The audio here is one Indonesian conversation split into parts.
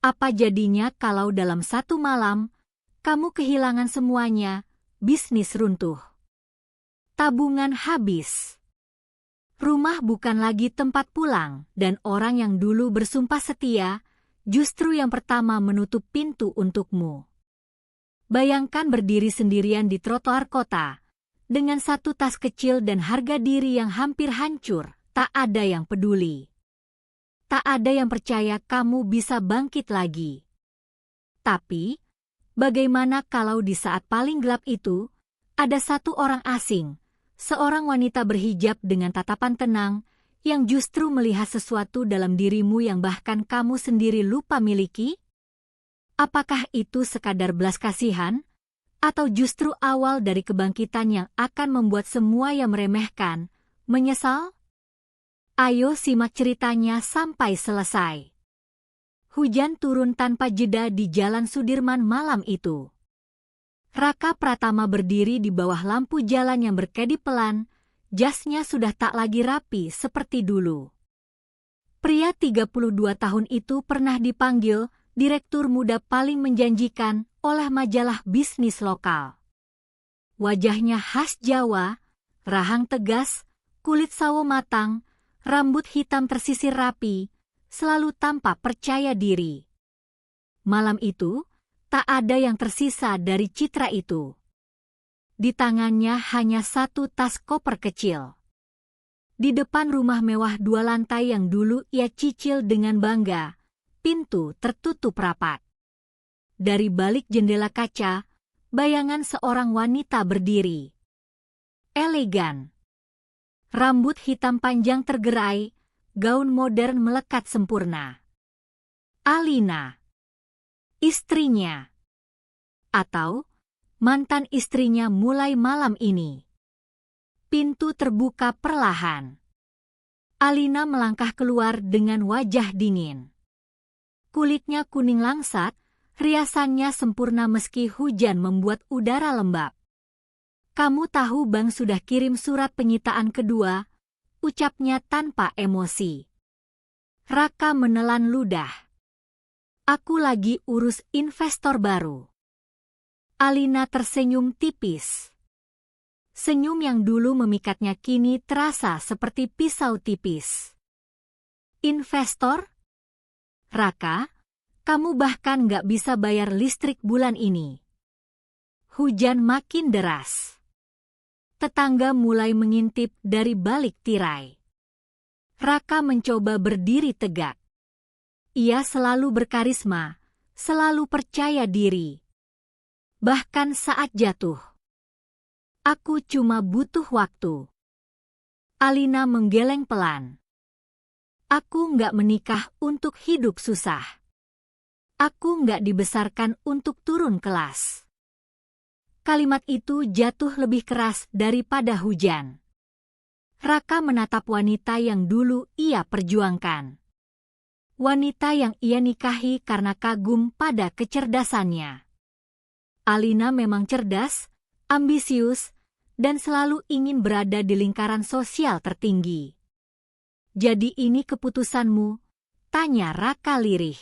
Apa jadinya kalau dalam satu malam, kamu kehilangan semuanya, bisnis runtuh, tabungan habis, rumah bukan lagi tempat pulang, dan orang yang dulu bersumpah setia, justru yang pertama menutup pintu untukmu. Bayangkan berdiri sendirian di trotoar kota, dengan satu tas kecil dan harga diri yang hampir hancur, tak ada yang peduli. Tak ada yang percaya kamu bisa bangkit lagi. Tapi, bagaimana kalau di saat paling gelap itu, ada satu orang asing, seorang wanita berhijab dengan tatapan tenang, yang justru melihat sesuatu dalam dirimu yang bahkan kamu sendiri lupa miliki? Apakah itu sekadar belas kasihan? Atau justru awal dari kebangkitan yang akan membuat semua yang meremehkan, menyesal? Ayo simak ceritanya sampai selesai. Hujan turun tanpa jeda di Jalan Sudirman malam itu. Raka Pratama berdiri di bawah lampu jalan yang berkedip pelan, jasnya sudah tak lagi rapi seperti dulu. Pria 32 tahun itu pernah dipanggil direktur muda paling menjanjikan oleh majalah bisnis lokal. Wajahnya khas Jawa, rahang tegas, kulit sawo matang, rambut hitam tersisir rapi, selalu tampak percaya diri. Malam itu, tak ada yang tersisa dari citra itu. Di tangannya hanya satu tas koper kecil. Di depan rumah mewah 2 lantai yang dulu ia cicil dengan bangga, pintu tertutup rapat. Dari balik jendela kaca, bayangan seorang wanita berdiri. Elegan. Rambut hitam panjang tergerai, gaun modern melekat sempurna. Alina. Istrinya. Atau mantan istrinya mulai malam ini. Pintu terbuka perlahan. Alina melangkah keluar dengan wajah dingin. Kulitnya kuning langsat, riasannya sempurna meski hujan membuat udara lembab. Kamu tahu Bang sudah kirim surat penyitaan kedua, ucapnya tanpa emosi. Raka menelan ludah. Aku lagi urus investor baru. Alina tersenyum tipis. Senyum yang dulu memikatnya kini terasa seperti pisau tipis. Investor? Raka, kamu bahkan gak bisa bayar listrik bulan ini. Hujan makin deras. Tetangga mulai mengintip dari balik tirai. Raka mencoba berdiri tegak. Ia selalu berkarisma, selalu percaya diri. Bahkan saat jatuh. Aku cuma butuh waktu. Alina menggeleng pelan. Aku nggak menikah untuk hidup susah. Aku nggak dibesarkan untuk turun kelas. Kalimat itu jatuh lebih keras daripada hujan. Raka menatap wanita yang dulu ia perjuangkan. Wanita yang ia nikahi karena kagum pada kecerdasannya. Alina memang cerdas, ambisius, dan selalu ingin berada di lingkaran sosial tertinggi. Jadi ini keputusanmu? Tanya Raka lirih.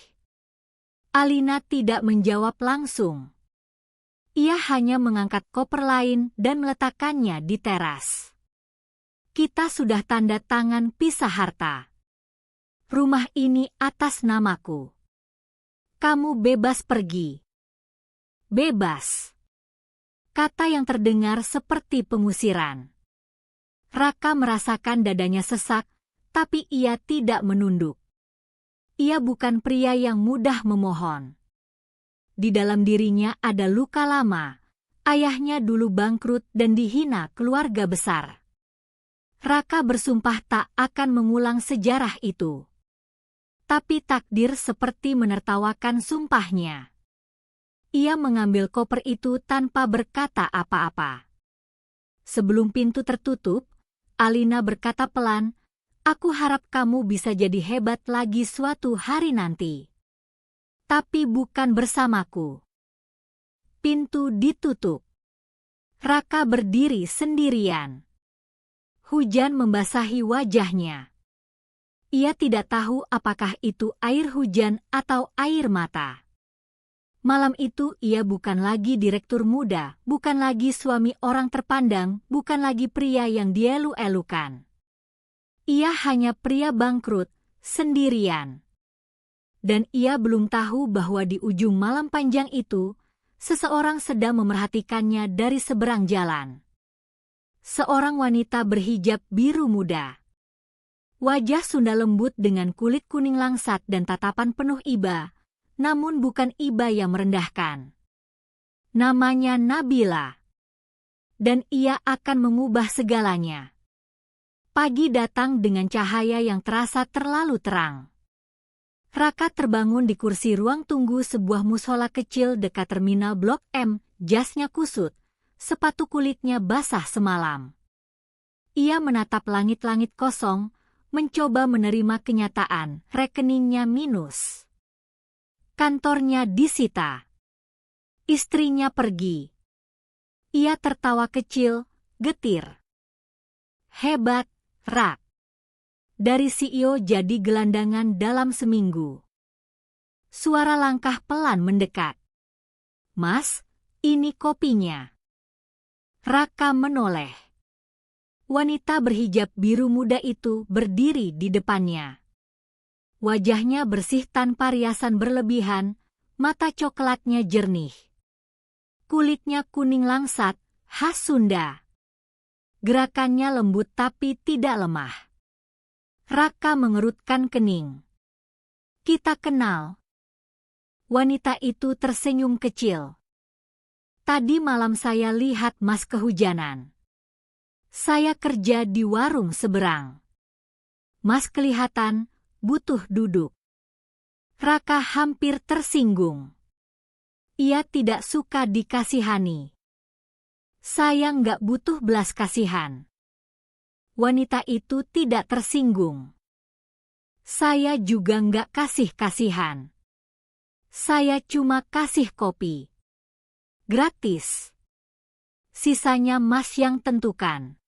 Alina tidak menjawab langsung. Ia hanya mengangkat koper lain dan meletakkannya di teras. Kita sudah tanda tangan pisah harta. Rumah ini atas namaku. Kamu bebas pergi. Bebas. Kata yang terdengar seperti pengusiran. Raka merasakan dadanya sesak, tapi ia tidak menunduk. Ia bukan pria yang mudah memohon. Di dalam dirinya ada luka lama. Ayahnya dulu bangkrut dan dihina keluarga besar. Raka bersumpah tak akan mengulang sejarah itu. Tapi takdir seperti menertawakan sumpahnya. Ia mengambil koper itu tanpa berkata apa-apa. Sebelum pintu tertutup, Alina berkata pelan, "Aku harap kamu bisa jadi hebat lagi suatu hari nanti. Tapi bukan bersamaku." Pintu ditutup. Raka berdiri sendirian. Hujan membasahi wajahnya. Ia tidak tahu apakah itu air hujan atau air mata. Malam itu ia bukan lagi direktur muda, bukan lagi suami orang terpandang, bukan lagi pria yang dielu-elukan. Ia hanya pria bangkrut, sendirian. Dan ia belum tahu bahwa di ujung malam panjang itu, seseorang sedang memerhatikannya dari seberang jalan. Seorang wanita berhijab biru muda. Wajah Sunda lembut dengan kulit kuning langsat dan tatapan penuh iba, namun bukan iba yang merendahkan. Namanya Nabila. Dan ia akan mengubah segalanya. Pagi datang dengan cahaya yang terasa terlalu terang. Raka terbangun di kursi ruang tunggu sebuah mushola kecil dekat terminal Blok M, jasnya kusut, sepatu kulitnya basah semalam. Ia menatap langit-langit kosong, mencoba menerima kenyataan, rekeningnya minus. Kantornya disita. Istrinya pergi. Ia tertawa kecil, getir. Hebat, Rak. Dari CEO jadi gelandangan dalam seminggu. Suara langkah pelan mendekat. Mas, ini kopinya. Raka menoleh. Wanita berhijab biru muda itu berdiri di depannya. Wajahnya bersih tanpa riasan berlebihan, mata coklatnya jernih. Kulitnya kuning langsat, khas Sunda. Gerakannya lembut tapi tidak lemah. Raka mengerutkan kening. Kita kenal. Wanita itu tersenyum kecil. Tadi malam saya lihat Mas kehujanan. Saya kerja di warung seberang. Mas kelihatan butuh duduk. Raka hampir tersinggung. Ia tidak suka dikasihani. Saya nggak butuh belas kasihan. Wanita itu tidak tersinggung. Saya juga nggak kasih kasihan. Saya cuma kasih kopi. Gratis. Sisanya Mas yang tentukan.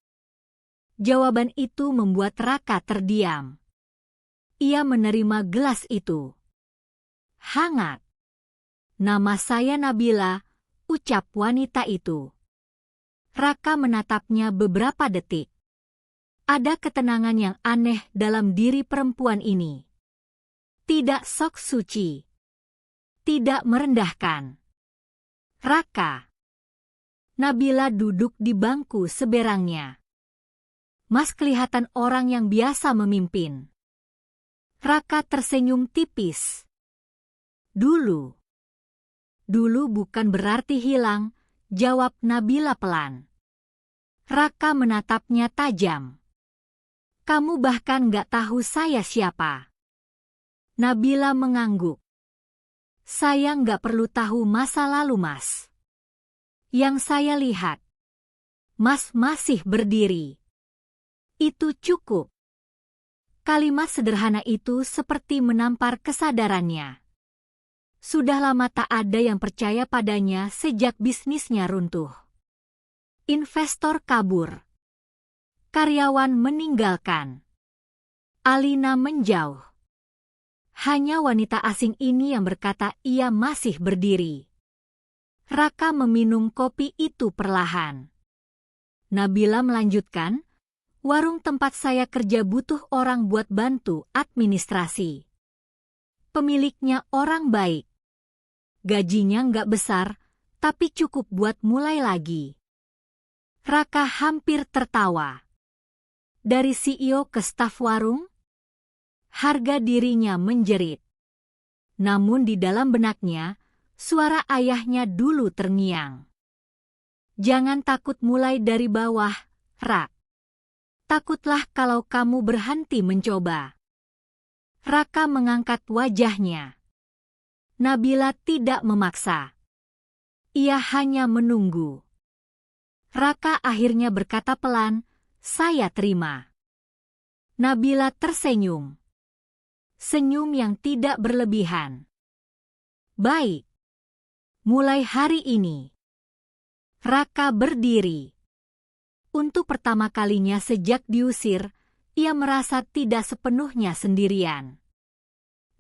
Jawaban itu membuat Raka terdiam. Ia menerima gelas itu. Hangat. Nama saya Nabila, ucap wanita itu. Raka menatapnya beberapa detik. Ada ketenangan yang aneh dalam diri perempuan ini. Tidak sok suci. Tidak merendahkan. Raka. Nabila duduk di bangku seberangnya. Mas kelihatan orang yang biasa memimpin. Raka tersenyum tipis. Dulu bukan berarti hilang, jawab Nabila pelan. Raka menatapnya tajam. Kamu bahkan gak tahu saya siapa. Nabila mengangguk. Saya gak perlu tahu masa lalu Mas. Yang saya lihat, Mas masih berdiri. Itu cukup. Kalimat sederhana itu seperti menampar kesadarannya. Sudah lama tak ada yang percaya padanya sejak bisnisnya runtuh. Investor kabur. Karyawan meninggalkan. Alina menjauh. Hanya wanita asing ini yang berkata ia masih berdiri. Raka meminum kopi itu perlahan. Nabila melanjutkan, warung tempat saya kerja butuh orang buat bantu administrasi. Pemiliknya orang baik. Gajinya nggak besar, tapi cukup buat mulai lagi. Raka hampir tertawa. Dari CEO ke staf warung, harga dirinya menjerit. Namun di dalam benaknya, suara ayahnya dulu terngiang. Jangan takut mulai dari bawah, Rak. Takutlah kalau kamu berhenti mencoba. Raka mengangkat wajahnya. Nabila tidak memaksa. Ia hanya menunggu. Raka akhirnya berkata pelan, saya terima. Nabila tersenyum. Senyum yang tidak berlebihan. Baik. Mulai hari ini. Raka berdiri. Untuk pertama kalinya sejak diusir, ia merasa tidak sepenuhnya sendirian.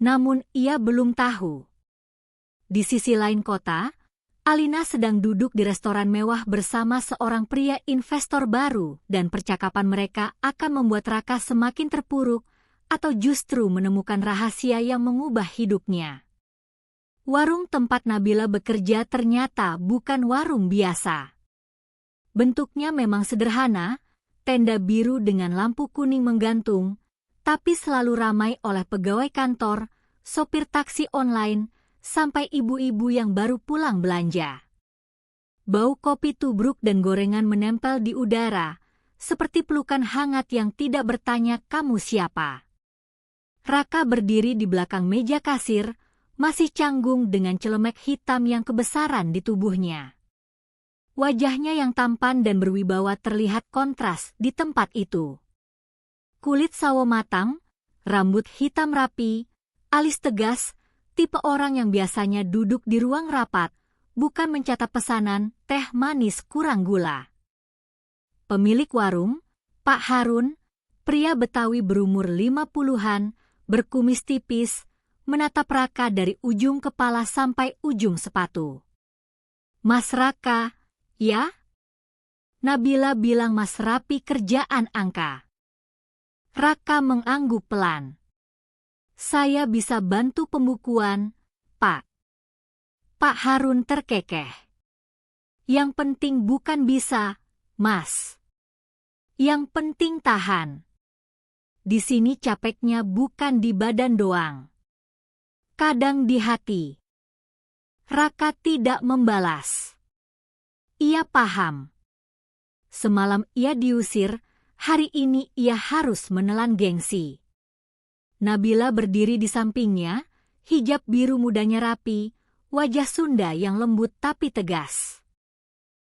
Namun ia belum tahu. Di sisi lain kota, Alina sedang duduk di restoran mewah bersama seorang pria investor baru dan percakapan mereka akan membuat Raka semakin terpuruk atau justru menemukan rahasia yang mengubah hidupnya. Warung tempat Nabila bekerja ternyata bukan warung biasa. Bentuknya memang sederhana, tenda biru dengan lampu kuning menggantung, tapi selalu ramai oleh pegawai kantor, sopir taksi online, sampai ibu-ibu yang baru pulang belanja. Bau kopi tubruk dan gorengan menempel di udara, seperti pelukan hangat yang tidak bertanya kamu siapa. Raka berdiri di belakang meja kasir, masih canggung dengan celemek hitam yang kebesaran di tubuhnya. Wajahnya yang tampan dan berwibawa terlihat kontras di tempat itu. Kulit sawo matang, rambut hitam rapi, alis tegas, tipe orang yang biasanya duduk di ruang rapat, bukan mencatat pesanan teh manis kurang gula. Pemilik warung, Pak Harun, pria Betawi berumur 50-an, berkumis tipis, menatap Raka dari ujung kepala sampai ujung sepatu. Mas Raka, ya? Nabila bilang Mas rapi kerjaan angka. Raka mengangguk pelan. Saya bisa bantu pembukuan, Pak. Pak Harun terkekeh. Yang penting bukan bisa, Mas. Yang penting tahan. Di sini capeknya bukan di badan doang. Kadang di hati. Raka tidak membalas. Ia paham. Semalam ia diusir, hari ini ia harus menelan gengsi. Nabila berdiri di sampingnya, hijab biru mudanya rapi, wajah Sunda yang lembut tapi tegas.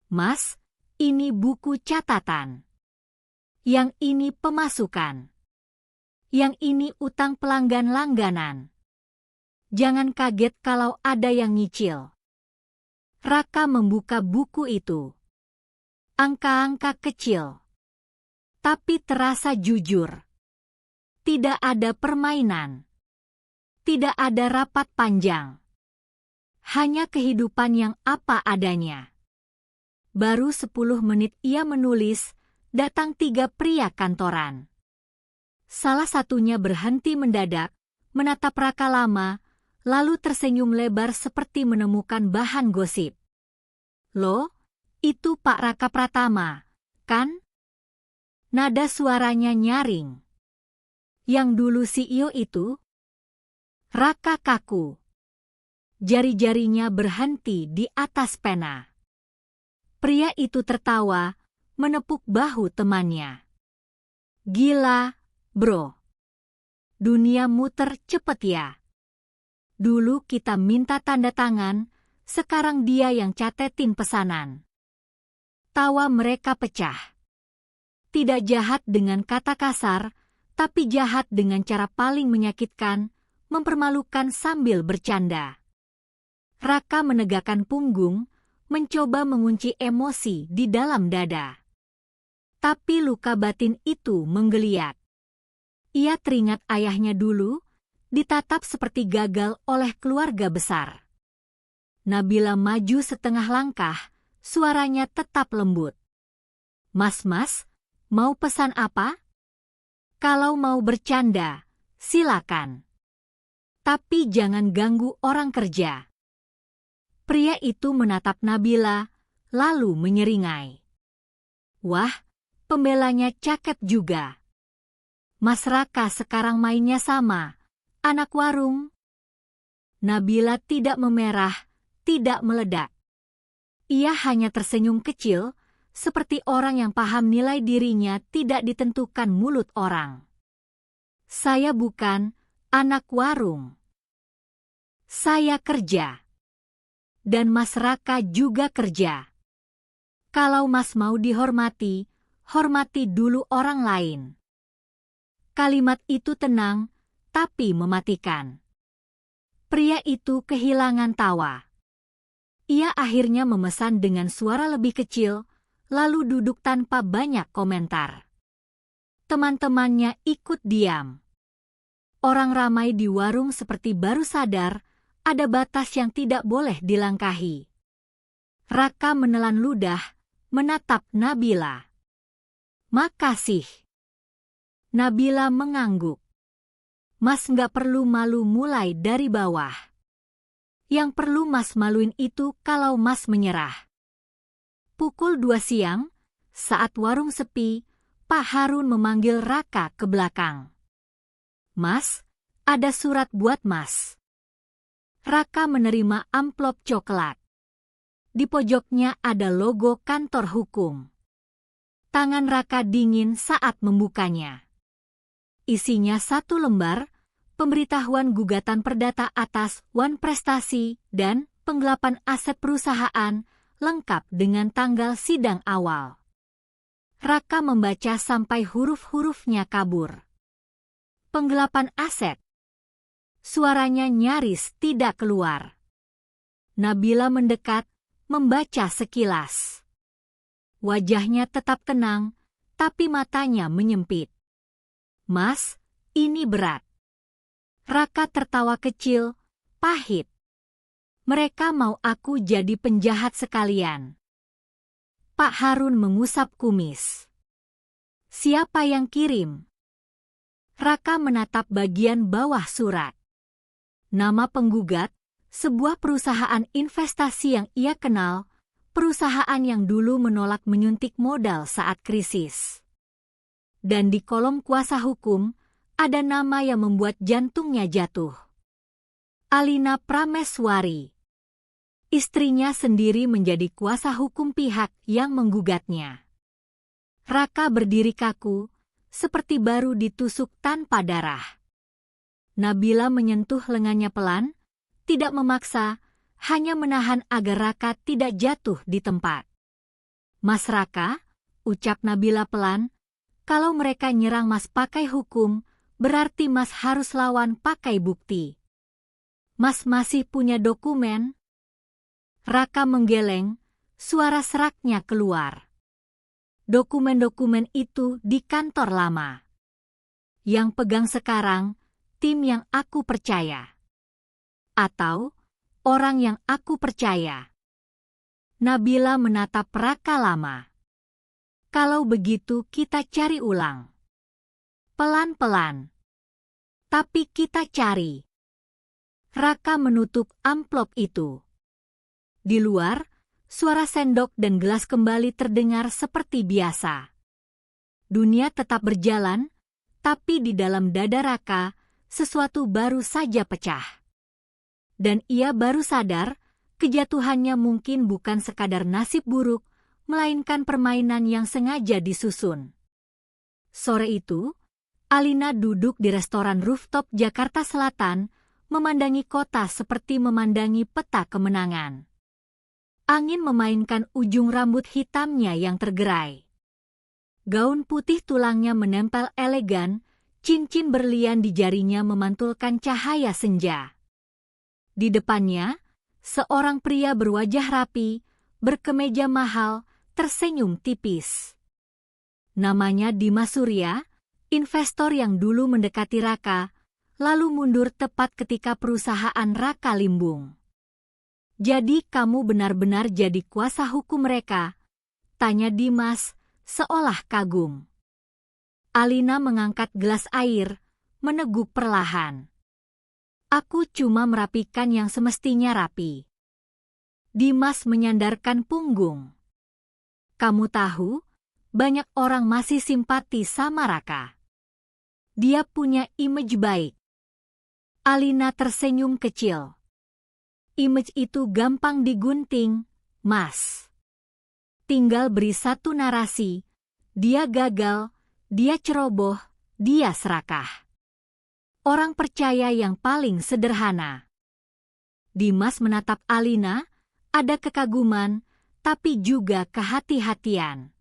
Mas, ini buku catatan. Yang ini pemasukan. Yang ini utang pelanggan langganan. Jangan kaget kalau ada yang nyicil. Raka membuka buku itu. Angka-angka kecil. Tapi terasa jujur. Tidak ada permainan. Tidak ada rapat panjang. Hanya kehidupan yang apa adanya. Baru 10 menit ia menulis, datang 3 pria kantoran. Salah satunya berhenti mendadak, menatap Raka lama, lalu tersenyum lebar seperti menemukan bahan gosip. Loh, itu Pak Raka Pratama, kan? Nada suaranya nyaring. Yang dulu CEO itu? Raka kaku. Jari-jarinya berhenti di atas pena. Pria itu tertawa, menepuk bahu temannya. Gila, bro. Dunia muter cepet ya. Dulu kita minta tanda tangan, sekarang dia yang catetin pesanan. Tawa mereka pecah. Tidak jahat dengan kata kasar, tapi jahat dengan cara paling menyakitkan, mempermalukan sambil bercanda. Raka menegakkan punggung, mencoba mengunci emosi di dalam dada. Tapi luka batin itu menggeliat. Ia teringat ayahnya dulu, ditatap seperti gagal oleh keluarga besar. Nabila maju setengah langkah, suaranya tetap lembut. Mas, mau pesan apa? Kalau mau bercanda, silakan. Tapi jangan ganggu orang kerja. Pria itu menatap Nabila, lalu menyeringai. Wah, pembelanya cakep juga. Mas Raka sekarang mainnya sama, anak warung. Nabila tidak memerah, tidak meledak. Ia hanya tersenyum kecil, seperti orang yang paham nilai dirinya tidak ditentukan mulut orang. Saya bukan anak warung. Saya kerja. Dan Mas Raka juga kerja. Kalau Mas mau dihormati, hormati dulu orang lain. Kalimat itu tenang, tapi mematikan. Pria itu kehilangan tawa. Ia akhirnya memesan dengan suara lebih kecil, lalu duduk tanpa banyak komentar. Teman-temannya ikut diam. Orang ramai di warung seperti baru sadar ada batas yang tidak boleh dilangkahi. Raka menelan ludah, menatap Nabila. "Makasih." Nabila mengangguk. "Mas nggak perlu malu mulai dari bawah. Yang perlu Mas maluin itu kalau Mas menyerah." Pukul 2 siang, saat warung sepi, Pak Harun memanggil Raka ke belakang. "Mas, ada surat buat Mas." Raka menerima amplop coklat. Di pojoknya ada logo kantor hukum. Tangan Raka dingin saat membukanya. Isinya 1 lembar, pemberitahuan gugatan perdata atas Wan Prestasi dan penggelapan aset perusahaan, lengkap dengan tanggal sidang awal. Raka membaca sampai huruf-hurufnya kabur. Penggelapan aset. Suaranya nyaris tidak keluar. Nabila mendekat, membaca sekilas. Wajahnya tetap tenang, tapi matanya menyempit. "Mas, ini berat." Raka tertawa kecil, pahit. "Mereka mau aku jadi penjahat sekalian." Pak Harun mengusap kumis. "Siapa yang kirim?" Raka menatap bagian bawah surat. Nama penggugat, sebuah perusahaan investasi yang ia kenal, perusahaan yang dulu menolak menyuntik modal saat krisis. Dan di kolom kuasa hukum, ada nama yang membuat jantungnya jatuh. Alina Prameswari. Istrinya sendiri menjadi kuasa hukum pihak yang menggugatnya. Raka berdiri kaku, seperti baru ditusuk tanpa darah. Nabila menyentuh lengannya pelan, tidak memaksa, hanya menahan agar Raka tidak jatuh di tempat. "Mas Raka," ucap Nabila pelan, "kalau mereka nyerang Mas pakai hukum, berarti Mas harus lawan pakai bukti. Mas masih punya dokumen?" Raka menggeleng, suara seraknya keluar. "Dokumen-dokumen itu di kantor lama. Yang pegang sekarang, tim yang aku percaya. Atau orang yang aku percaya." Nabila menatap Raka lama. "Kalau begitu kita cari ulang. Pelan-pelan. Tapi kita cari." Raka menutup amplop itu. Di luar, suara sendok dan gelas kembali terdengar seperti biasa. Dunia tetap berjalan, tapi di dalam dada Raka, sesuatu baru saja pecah. Dan ia baru sadar, kejatuhannya mungkin bukan sekadar nasib buruk, melainkan permainan yang sengaja disusun. Sore itu, Alina duduk di restoran rooftop Jakarta Selatan, memandangi kota seperti memandangi peta kemenangan. Angin memainkan ujung rambut hitamnya yang tergerai. Gaun putih tulangnya menempel elegan, cincin berlian di jarinya memantulkan cahaya senja. Di depannya, seorang pria berwajah rapi, berkemeja mahal, tersenyum tipis. Namanya Dimas Surya, investor yang dulu mendekati Raka, lalu mundur tepat ketika perusahaan Raka limbung. "Jadi kamu benar-benar jadi kuasa hukum mereka?" tanya Dimas, seolah kagum. Alina mengangkat gelas air, meneguk perlahan. "Aku cuma merapikan yang semestinya rapi." Dimas menyandarkan punggung. "Kamu tahu, banyak orang masih simpati sama Raka. Dia punya image baik." Alina tersenyum kecil. "Image itu gampang digunting, Mas. Tinggal beri satu narasi, dia gagal, dia ceroboh, dia serakah. Orang percaya yang paling sederhana." Dimas menatap Alina, ada kekaguman, tapi juga kehati-hatian.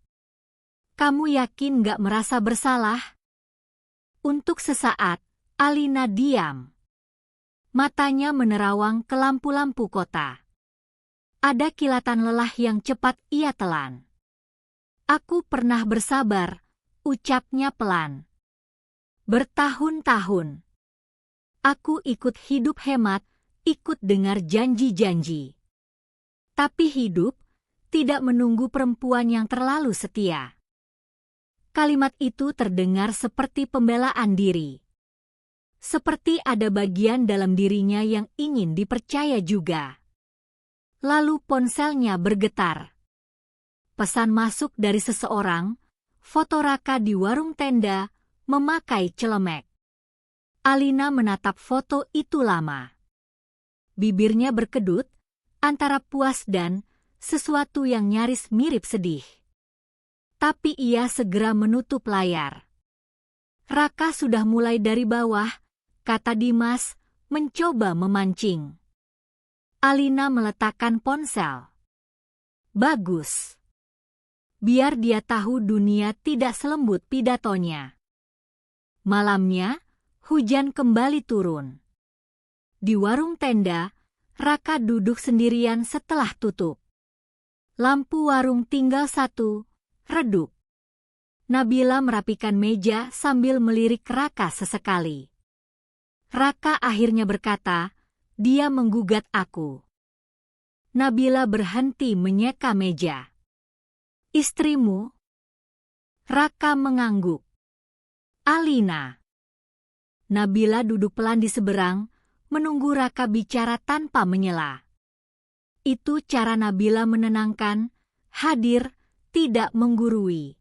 "Kamu yakin gak merasa bersalah?" Untuk sesaat, Alina diam. Matanya menerawang ke lampu-lampu kota. Ada kilatan lelah yang cepat ia telan. "Aku pernah bersabar," ucapnya pelan. Bertahun-tahun. Aku ikut hidup hemat, ikut dengar janji-janji. Tapi hidup tidak menunggu perempuan yang terlalu setia. Kalimat itu terdengar seperti pembelaan diri. Seperti ada bagian dalam dirinya yang ingin dipercaya juga. Lalu ponselnya bergetar. Pesan masuk dari seseorang, foto Raka di warung tenda, memakai celemek. Alina menatap foto itu lama. Bibirnya berkedut, antara puas dan sesuatu yang nyaris mirip sedih. Tapi ia segera menutup layar. Raka sudah mulai dari bawah, kata Dimas, mencoba memancing. Alina meletakkan ponsel. Bagus. Biar dia tahu dunia tidak selembut pidatonya. Malamnya, hujan kembali turun. Di warung tenda, Raka duduk sendirian setelah tutup. Lampu warung tinggal satu, redup. Nabila merapikan meja sambil melirik Raka sesekali. Raka akhirnya berkata, dia menggugat aku. Nabila berhenti menyeka meja. Istrimu? Raka mengangguk. Alina. Nabila duduk pelan di seberang, menunggu Raka bicara tanpa menyela. Itu cara Nabila menenangkan, hadir, tidak menggurui.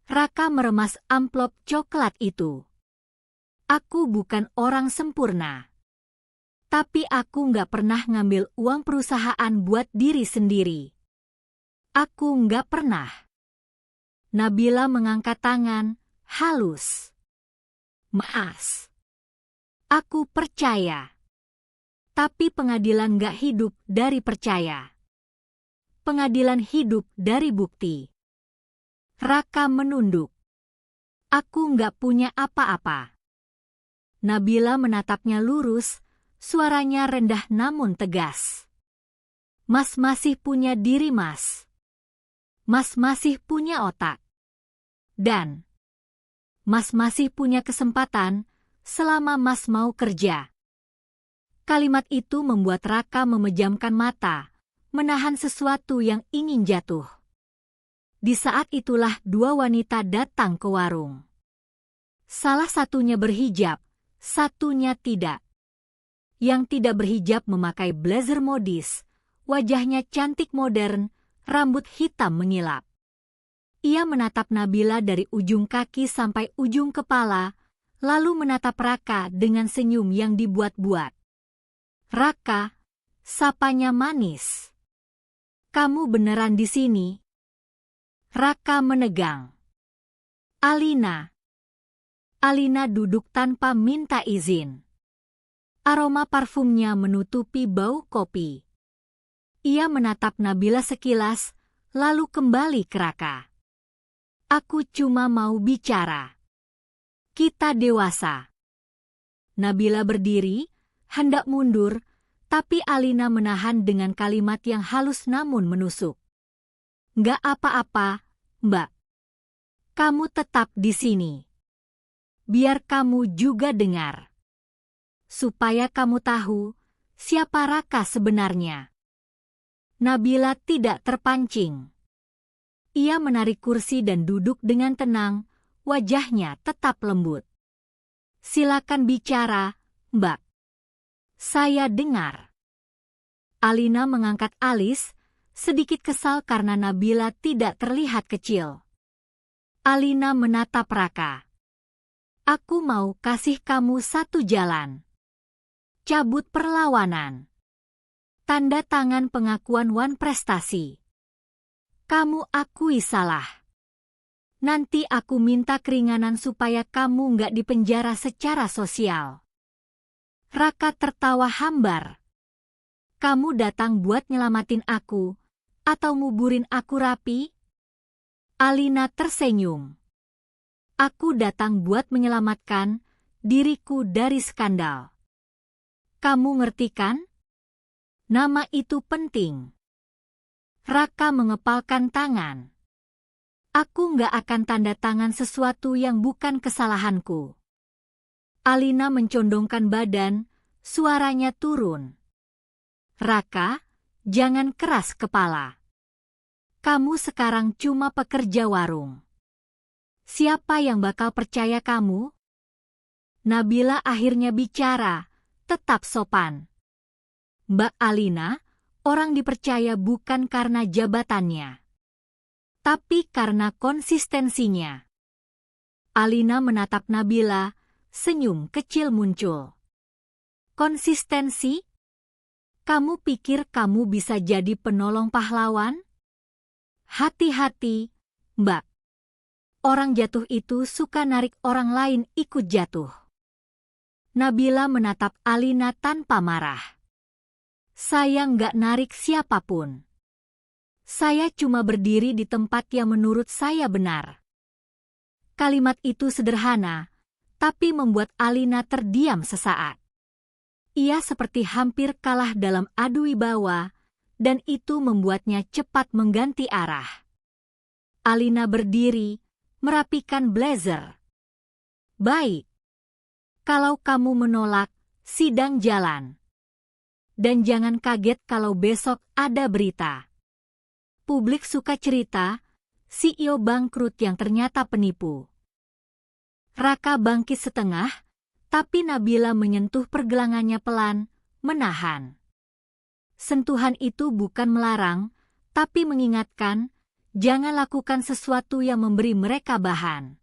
Raka meremas amplop coklat itu. Aku bukan orang sempurna. Tapi aku nggak pernah ngambil uang perusahaan buat diri sendiri. Aku nggak pernah. Nabila mengangkat tangan, halus. Maaf. Aku percaya. Tapi pengadilan nggak hidup dari percaya. Pengadilan hidup dari bukti. Raka menunduk. Aku nggak punya apa-apa. Nabila menatapnya lurus, suaranya rendah namun tegas. Mas masih punya diri, Mas. Mas masih punya otak. Dan Mas masih punya kesempatan selama Mas mau kerja. Kalimat itu membuat Raka memejamkan mata, menahan sesuatu yang ingin jatuh. Di saat itulah dua wanita datang ke warung. Salah satunya berhijab, satunya tidak. Yang tidak berhijab memakai blazer modis, wajahnya cantik modern, rambut hitam mengilap. Ia menatap Nabila dari ujung kaki sampai ujung kepala, lalu menatap Raka dengan senyum yang dibuat-buat. Raka, sapanya manis. Kamu beneran di sini? Raka menegang. Alina. Alina duduk tanpa minta izin. Aroma parfumnya menutupi bau kopi. Ia menatap Nabila sekilas, lalu kembali ke Raka. Aku cuma mau bicara. Kita dewasa. Nabila berdiri, hendak mundur, tapi Alina menahan dengan kalimat yang halus namun menusuk. Nggak apa-apa, Mbak. Kamu tetap di sini. Biar kamu juga dengar. Supaya kamu tahu siapa Raka sebenarnya. Nabila tidak terpancing. Ia menarik kursi dan duduk dengan tenang, wajahnya tetap lembut. Silakan bicara, Mbak. Saya dengar. Alina mengangkat alis, sedikit kesal karena Nabila tidak terlihat kecil. Alina menatap Raka. Aku mau kasih kamu satu jalan. Cabut perlawanan. Tanda tangan pengakuan wan prestasi. Kamu akui salah. Nanti aku minta keringanan supaya kamu nggak dipenjara secara sosial. Raka tertawa hambar. Kamu datang buat nyelamatin aku, atau nguburin aku rapi? Alina tersenyum. Aku datang buat menyelamatkan diriku dari skandal. Kamu ngerti kan? Nama itu penting. Raka mengepalkan tangan. Aku nggak akan tanda tangan sesuatu yang bukan kesalahanku. Alina mencondongkan badan, suaranya turun. Raka, jangan keras kepala. Kamu sekarang cuma pekerja warung. Siapa yang bakal percaya kamu? Nabila akhirnya bicara, tetap sopan. Mbak Alina, orang dipercaya bukan karena jabatannya, tapi karena konsistensinya. Alina menatap Nabila, senyum kecil muncul. Konsistensi? Kamu pikir kamu bisa jadi penolong pahlawan? Hati-hati, Mbak. Orang jatuh itu suka narik orang lain ikut jatuh. Nabila menatap Alina tanpa marah. Saya nggak narik siapapun. Saya cuma berdiri di tempat yang menurut saya benar. Kalimat itu sederhana, tapi membuat Alina terdiam sesaat. Ia seperti hampir kalah dalam adu wibawa, dan itu membuatnya cepat mengganti arah. Alina berdiri, merapikan blazer. Baik. Kalau kamu menolak, sidang jalan. Dan jangan kaget kalau besok ada berita. Publik suka cerita, CEO bangkrut yang ternyata penipu. Raka bangkit setengah, tapi Nabila menyentuh pergelangannya pelan, menahan. Sentuhan itu bukan melarang, tapi mengingatkan, jangan lakukan sesuatu yang memberi mereka bahan.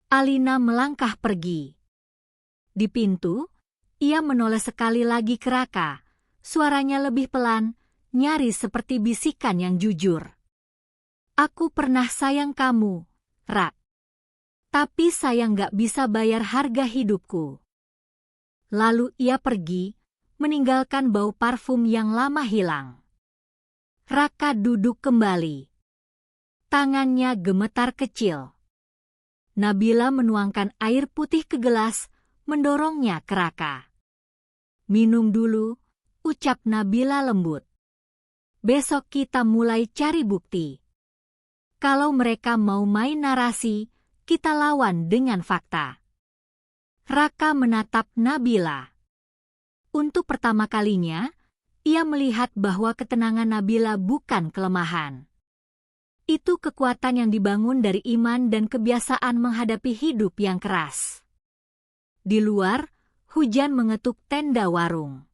Alina melangkah pergi. Di pintu, ia menoleh sekali lagi ke Raka, suaranya lebih pelan, nyaris seperti bisikan yang jujur. Aku pernah sayang kamu, Rak. Tapi saya nggak bisa bayar harga hidupku. Lalu ia pergi, meninggalkan bau parfum yang lama hilang. Raka duduk kembali. Tangannya gemetar kecil. Nabila menuangkan air putih ke gelas, mendorongnya ke Raka. Minum dulu, ucap Nabila lembut. Besok kita mulai cari bukti. Kalau mereka mau main narasi, kita lawan dengan fakta. Raka menatap Nabila. Untuk pertama kalinya, ia melihat bahwa ketenangan Nabila bukan kelemahan. Itu kekuatan yang dibangun dari iman dan kebiasaan menghadapi hidup yang keras. Di luar, hujan mengetuk tenda warung.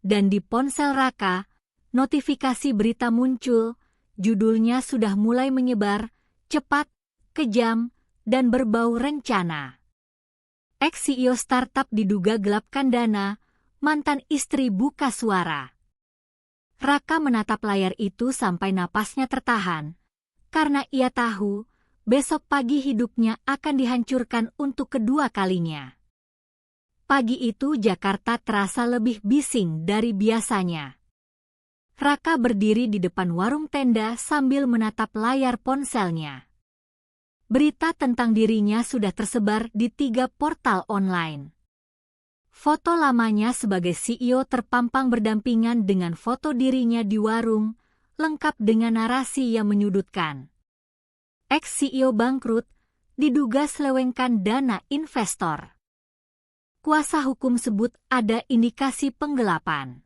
Dan di ponsel Raka, notifikasi berita muncul, judulnya sudah mulai menyebar, cepat, kejam, dan berbau rencana. Ex-CEO startup diduga gelapkan dana, mantan istri buka suara. Raka menatap layar itu sampai napasnya tertahan, karena ia tahu, besok pagi hidupnya akan dihancurkan untuk kedua kalinya. Pagi itu Jakarta terasa lebih bising dari biasanya. Raka berdiri di depan warung tenda sambil menatap layar ponselnya. Berita tentang dirinya sudah tersebar di 3 portal online. Foto lamanya sebagai CEO terpampang berdampingan dengan foto dirinya di warung, lengkap dengan narasi yang menyudutkan. Ex-CEO bangkrut, diduga selewengkan dana investor. Kuasa hukum sebut ada indikasi penggelapan.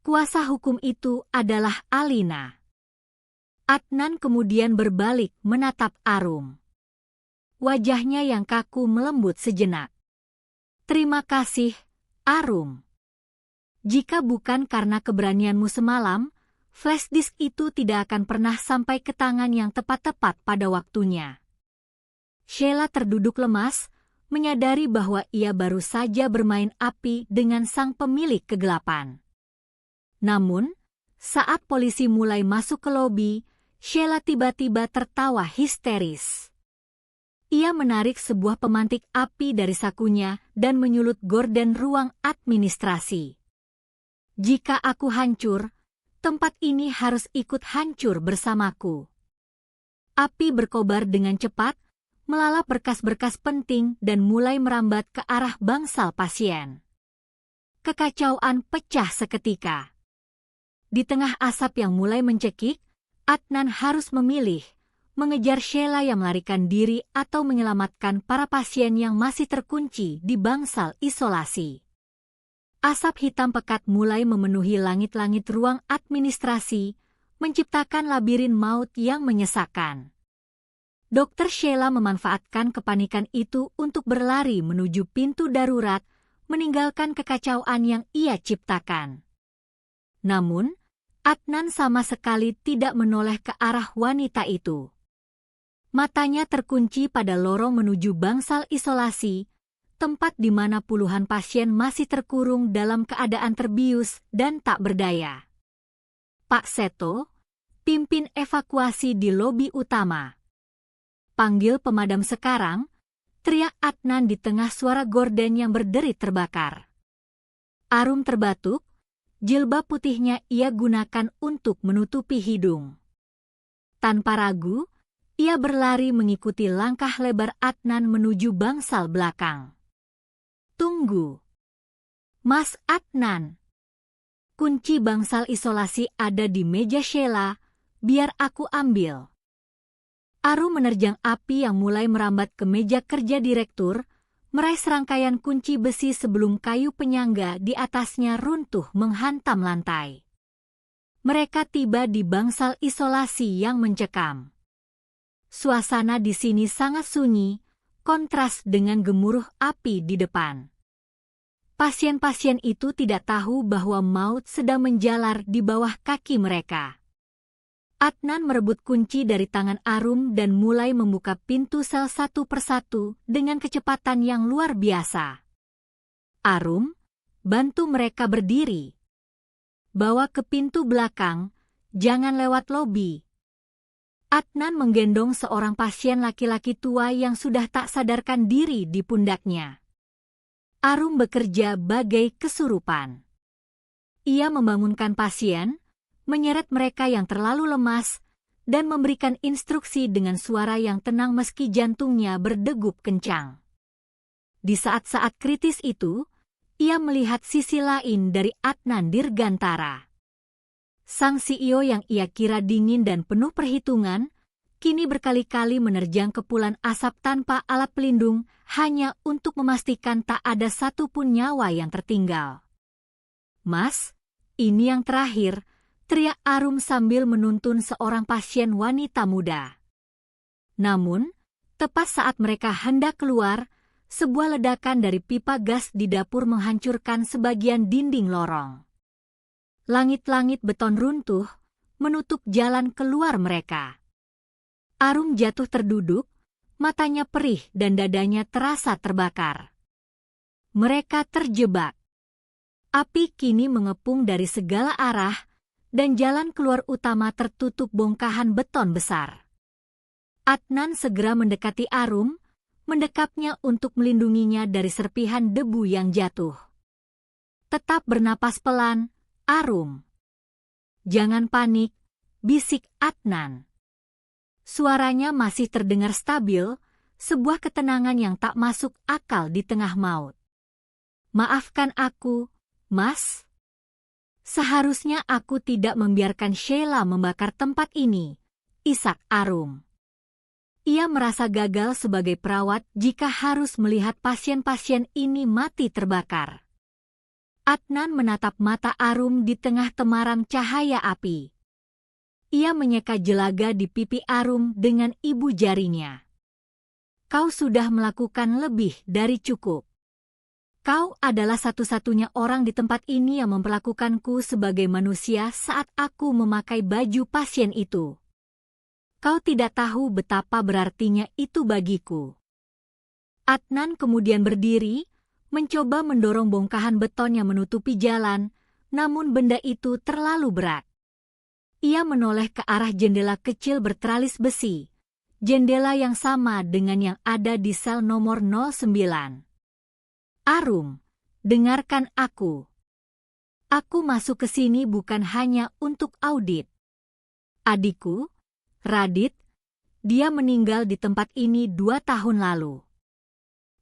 Kuasa hukum itu adalah Alina. Adnan kemudian berbalik menatap Arum. Wajahnya yang kaku melembut sejenak. Terima kasih, Arum. Jika bukan karena keberanianmu semalam, flash disk itu tidak akan pernah sampai ke tangan yang tepat-tepat pada waktunya. Sheila terduduk lemas, menyadari bahwa ia baru saja bermain api dengan sang pemilik kegelapan. Namun, saat polisi mulai masuk ke lobi, Sheila tiba-tiba tertawa histeris. Ia menarik sebuah pemantik api dari sakunya dan menyulut gorden ruang administrasi. Jika aku hancur, tempat ini harus ikut hancur bersamaku. Api berkobar dengan cepat, melalap berkas-berkas penting dan mulai merambat ke arah bangsal pasien. Kekacauan pecah seketika. Di tengah asap yang mulai mencekik, Adnan harus memilih, mengejar Sheila yang melarikan diri atau menyelamatkan para pasien yang masih terkunci di bangsal isolasi. Asap hitam pekat mulai memenuhi langit-langit ruang administrasi, menciptakan labirin maut yang menyesakkan. Dokter Sheila memanfaatkan kepanikan itu untuk berlari menuju pintu darurat, meninggalkan kekacauan yang ia ciptakan. Namun, Adnan sama sekali tidak menoleh ke arah wanita itu. Matanya terkunci pada lorong menuju bangsal isolasi, tempat di mana puluhan pasien masih terkurung dalam keadaan terbius dan tak berdaya. Pak Seto, pimpin evakuasi di lobi utama. Panggil pemadam sekarang, teriak Adnan di tengah suara gorden yang berderit terbakar. Arum terbatuk, jilbab putihnya ia gunakan untuk menutupi hidung. Tanpa ragu, ia berlari mengikuti langkah lebar Adnan menuju bangsal belakang. Tunggu. Mas Adnan. Kunci bangsal isolasi ada di meja Sheila, biar aku ambil. Arum menerjang api yang mulai merambat ke meja kerja direktur, meraih serangkaian kunci besi sebelum kayu penyangga di atasnya runtuh menghantam lantai. Mereka tiba di bangsal isolasi yang mencekam. Suasana di sini sangat sunyi, kontras dengan gemuruh api di depan. Pasien-pasien itu tidak tahu bahwa maut sedang menjalar di bawah kaki mereka. Adnan merebut kunci dari tangan Arum dan mulai membuka pintu sel satu persatu dengan kecepatan yang luar biasa. Arum, bantu mereka berdiri. Bawa ke pintu belakang, jangan lewat lobi. Adnan menggendong seorang pasien laki-laki tua yang sudah tak sadarkan diri di pundaknya. Arum bekerja bagai kesurupan. Ia membangunkan pasien, menyeret mereka yang terlalu lemas, dan memberikan instruksi dengan suara yang tenang meski jantungnya berdegup kencang. Di saat-saat kritis itu, ia melihat sisi lain dari Adnan Dirgantara. Sang CEO yang ia kira dingin dan penuh perhitungan, kini berkali-kali menerjang kepulan asap tanpa alat pelindung hanya untuk memastikan tak ada satupun nyawa yang tertinggal. Mas, ini yang terakhir, teriak Arum sambil menuntun seorang pasien wanita muda. Namun, tepat saat mereka hendak keluar, sebuah ledakan dari pipa gas di dapur menghancurkan sebagian dinding lorong. Langit-langit beton runtuh, menutup jalan keluar mereka. Arum jatuh terduduk, matanya perih dan dadanya terasa terbakar. Mereka terjebak. Api kini mengepung dari segala arah, dan jalan keluar utama tertutup bongkahan beton besar. Adnan segera mendekati Arum, mendekapnya untuk melindunginya dari serpihan debu yang jatuh. Tetap bernapas pelan, Arum. Jangan panik, bisik Adnan. Suaranya masih terdengar stabil, sebuah ketenangan yang tak masuk akal di tengah maut. Maafkan aku, Mas. Seharusnya aku tidak membiarkan Sheila membakar tempat ini, isak Arum. Ia merasa gagal sebagai perawat jika harus melihat pasien-pasien ini mati terbakar. Adnan menatap mata Arum di tengah temaram cahaya api. Ia menyeka jelaga di pipi Arum dengan ibu jarinya. Kau sudah melakukan lebih dari cukup. Kau adalah satu-satunya orang di tempat ini yang memperlakukanku sebagai manusia saat aku memakai baju pasien itu. Kau tidak tahu betapa berartinya itu bagiku. Adnan kemudian berdiri, mencoba mendorong bongkahan beton yang menutupi jalan, namun benda itu terlalu berat. Ia menoleh ke arah jendela kecil berteralis besi, jendela yang sama dengan yang ada di sel nomor 09. Arum, dengarkan aku. Aku masuk ke sini bukan hanya untuk audit. Adikku, Radit, dia meninggal di tempat ini 2 tahun lalu.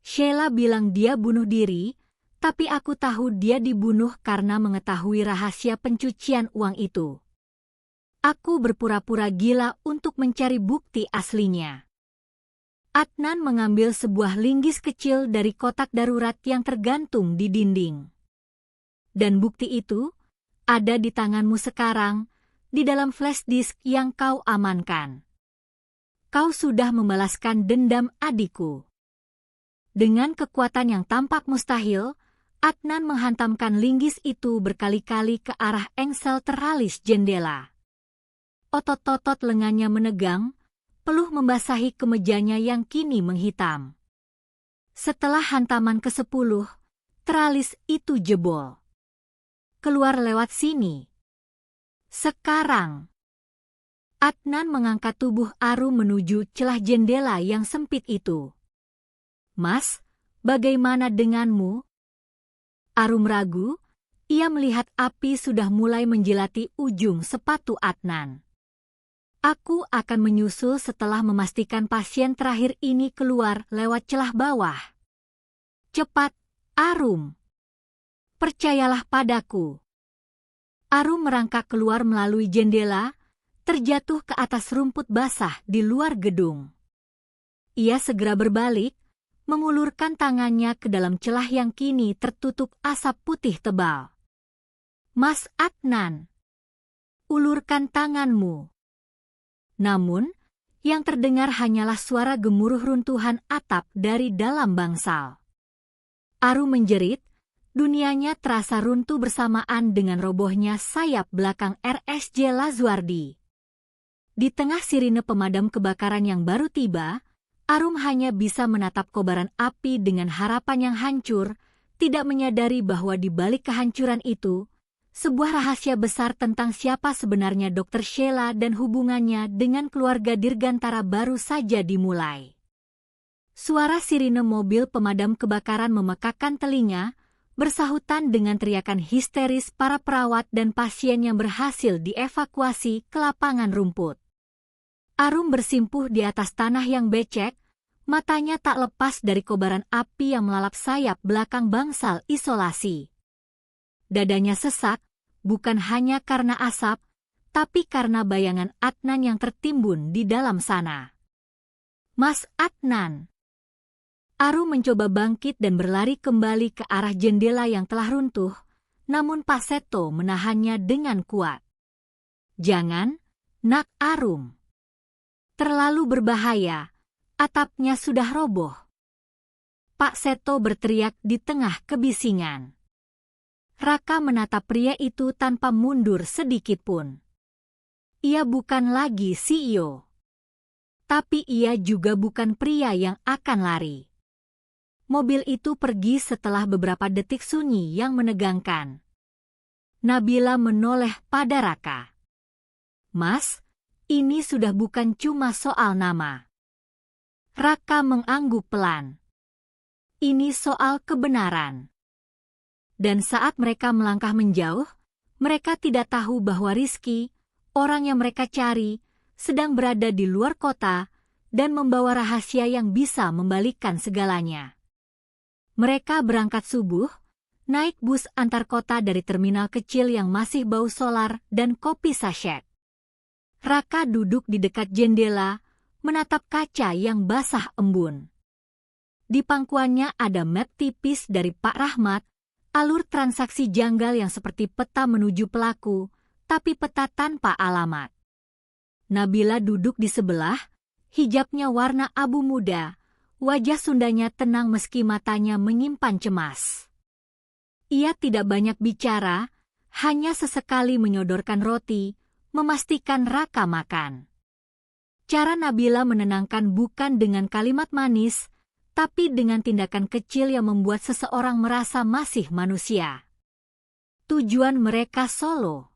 Sheila bilang dia bunuh diri, tapi aku tahu dia dibunuh karena mengetahui rahasia pencucian uang itu. Aku berpura-pura gila untuk mencari bukti aslinya. Adnan mengambil sebuah linggis kecil dari kotak darurat yang tergantung di dinding. Dan bukti itu ada di tanganmu sekarang, di dalam flash disk yang kau amankan. Kau sudah membalaskan dendam adikku. Dengan kekuatan yang tampak mustahil, Adnan menghantamkan linggis itu berkali-kali ke arah engsel teralis jendela. Otot-otot lengannya menegang, peluh membasahi kemejanya yang kini menghitam. Setelah hantaman ke-10, teralis itu jebol. Keluar lewat sini. Sekarang. Adnan mengangkat tubuh Arum menuju celah jendela yang sempit itu. Mas, bagaimana denganmu? Arum ragu, ia melihat api sudah mulai menjilati ujung sepatu Adnan. Aku akan menyusul setelah memastikan pasien terakhir ini keluar lewat celah bawah. Cepat, Arum. Percayalah padaku. Arum merangkak keluar melalui jendela, terjatuh ke atas rumput basah di luar gedung. Ia segera berbalik, mengulurkan tangannya ke dalam celah yang kini tertutup asap putih tebal. Mas Adnan, ulurkan tanganmu. Namun, yang terdengar hanyalah suara gemuruh runtuhan atap dari dalam bangsal. Arum menjerit, dunianya terasa runtuh bersamaan dengan robohnya sayap belakang RSJ Lazuardi. Di tengah sirine pemadam kebakaran yang baru tiba, Arum hanya bisa menatap kobaran api dengan harapan yang hancur, tidak menyadari bahwa di balik kehancuran itu, sebuah rahasia besar tentang siapa sebenarnya Dr. Sheila dan hubungannya dengan keluarga Dirgantara baru saja dimulai. Suara sirine mobil pemadam kebakaran memekakkan telinga, bersahutan dengan teriakan histeris para perawat dan pasien yang berhasil dievakuasi ke lapangan rumput. Arum bersimpuh di atas tanah yang becek, matanya tak lepas dari kobaran api yang melalap sayap belakang bangsal isolasi. Dadanya sesak, bukan hanya karena asap, tapi karena bayangan Adnan yang tertimbun di dalam sana. Mas Adnan. Arum mencoba bangkit dan berlari kembali ke arah jendela yang telah runtuh, namun Pak Seto menahannya dengan kuat. Jangan, Nak Arum. Terlalu berbahaya, atapnya sudah roboh. Pak Seto berteriak di tengah kebisingan. Raka menatap pria itu tanpa mundur sedikitpun. Ia bukan lagi CEO. Tapi ia juga bukan pria yang akan lari. Mobil itu pergi setelah beberapa detik sunyi yang menegangkan. Nabila menoleh pada Raka. Mas, ini sudah bukan cuma soal nama. Raka mengangguk pelan. Ini soal kebenaran. Dan saat mereka melangkah menjauh, mereka tidak tahu bahwa Rizky, orang yang mereka cari, sedang berada di luar kota dan membawa rahasia yang bisa membalikkan segalanya. Mereka berangkat subuh, naik bus antar kota dari terminal kecil yang masih bau solar dan kopi sachet. Raka duduk di dekat jendela, menatap kaca yang basah embun. Di pangkuannya ada map tipis dari Pak Rahmat, alur transaksi janggal yang seperti peta menuju pelaku, tapi peta tanpa alamat. Nabila duduk di sebelah, hijabnya warna abu muda, wajah Sundanya tenang meski matanya menyimpan cemas. Ia tidak banyak bicara, hanya sesekali menyodorkan roti, memastikan Raka makan. Cara Nabila menenangkan bukan dengan kalimat manis, tapi dengan tindakan kecil yang membuat seseorang merasa masih manusia. Tujuan mereka Solo.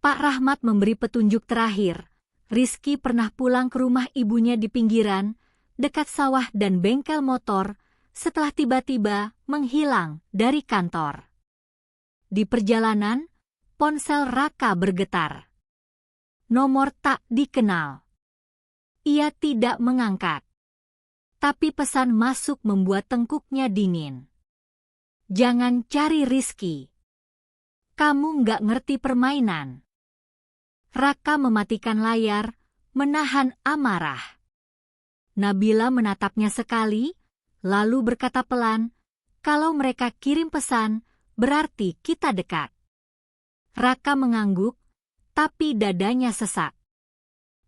Pak Rahmat memberi petunjuk terakhir. Rizky pernah pulang ke rumah ibunya di pinggiran, dekat sawah dan bengkel motor, setelah tiba-tiba menghilang dari kantor. Di perjalanan, ponsel Raka bergetar. Nomor tak dikenal. Ia tidak mengangkat. Tapi pesan masuk membuat tengkuknya dingin. Jangan cari Rizky. Kamu nggak ngerti permainan. Raka mematikan layar, menahan amarah. Nabila menatapnya sekali, lalu berkata pelan, "Kalau mereka kirim pesan, berarti kita dekat." Raka mengangguk, tapi dadanya sesak.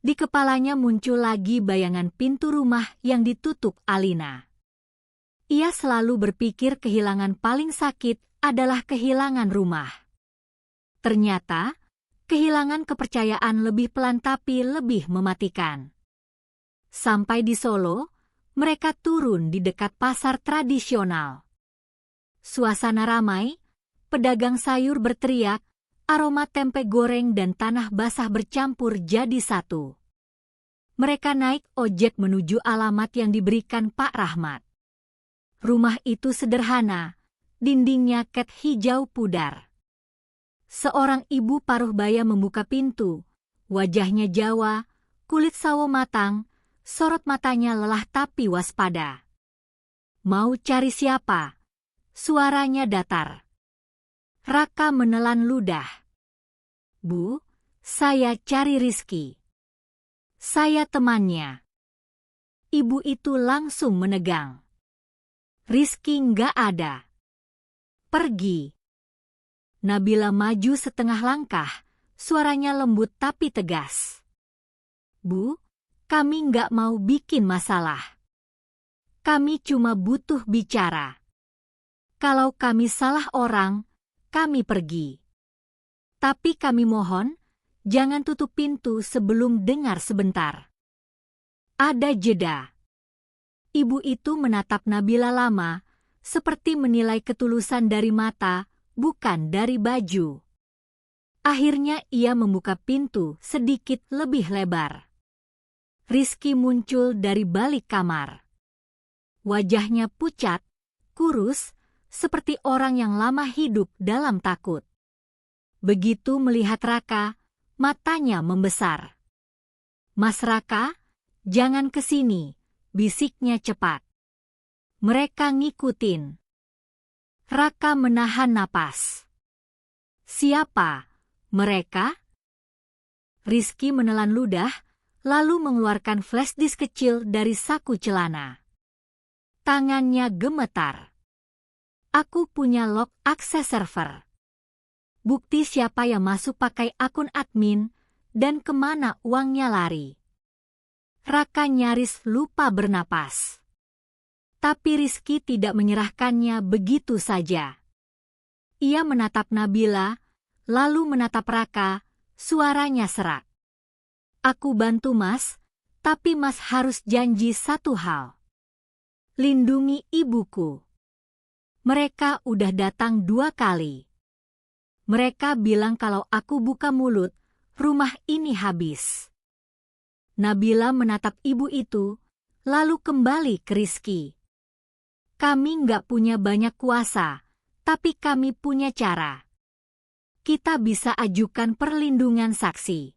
Di kepalanya muncul lagi bayangan pintu rumah yang ditutup Alina. Ia selalu berpikir kehilangan paling sakit adalah kehilangan rumah. Ternyata, kehilangan kepercayaan lebih pelan tapi lebih mematikan. Sampai di Solo, mereka turun di dekat pasar tradisional. Suasana ramai, pedagang sayur berteriak, aroma tempe goreng dan tanah basah bercampur jadi satu. Mereka naik ojek menuju alamat yang diberikan Pak Rahmat. Rumah itu sederhana, dindingnya cat hijau pudar. Seorang ibu paruh baya membuka pintu, wajahnya Jawa, kulit sawo matang, sorot matanya lelah tapi waspada. "Mau cari siapa?" Suaranya datar. Raka menelan ludah. "Bu, saya cari Rizky. Saya temannya." Ibu itu langsung menegang. "Rizky nggak ada. Pergi." Nabila maju setengah langkah, suaranya lembut tapi tegas. "Bu, kami nggak mau bikin masalah. Kami cuma butuh bicara. Kalau kami salah orang, kami pergi. Tapi kami mohon, jangan tutup pintu sebelum dengar sebentar." Ada jeda. Ibu itu menatap Nabila lama, seperti menilai ketulusan dari mata, bukan dari baju. Akhirnya ia membuka pintu sedikit lebih lebar. Rizky muncul dari balik kamar. Wajahnya pucat, kurus, seperti orang yang lama hidup dalam takut. Begitu melihat Raka, matanya membesar. "Mas Raka, jangan ke sini," bisiknya cepat. Mereka ngikutin. Raka menahan napas. "Siapa mereka?" Rizky menelan ludah, lalu mengeluarkan flash disk kecil dari saku celana. Tangannya gemetar. "Aku punya log akses server. Bukti siapa yang masuk pakai akun admin dan kemana uangnya lari." Raka nyaris lupa bernapas. Tapi Rizky tidak menyerahkannya begitu saja. Ia menatap Nabila, lalu menatap Raka, suaranya serak. "Aku bantu Mas, tapi Mas harus janji satu hal. Lindungi ibuku. Mereka udah datang 2 kali. Mereka bilang kalau aku buka mulut, rumah ini habis." Nabila menatap ibu itu, lalu kembali ke Rizky. "Kami nggak punya banyak kuasa, tapi kami punya cara. Kita bisa ajukan perlindungan saksi.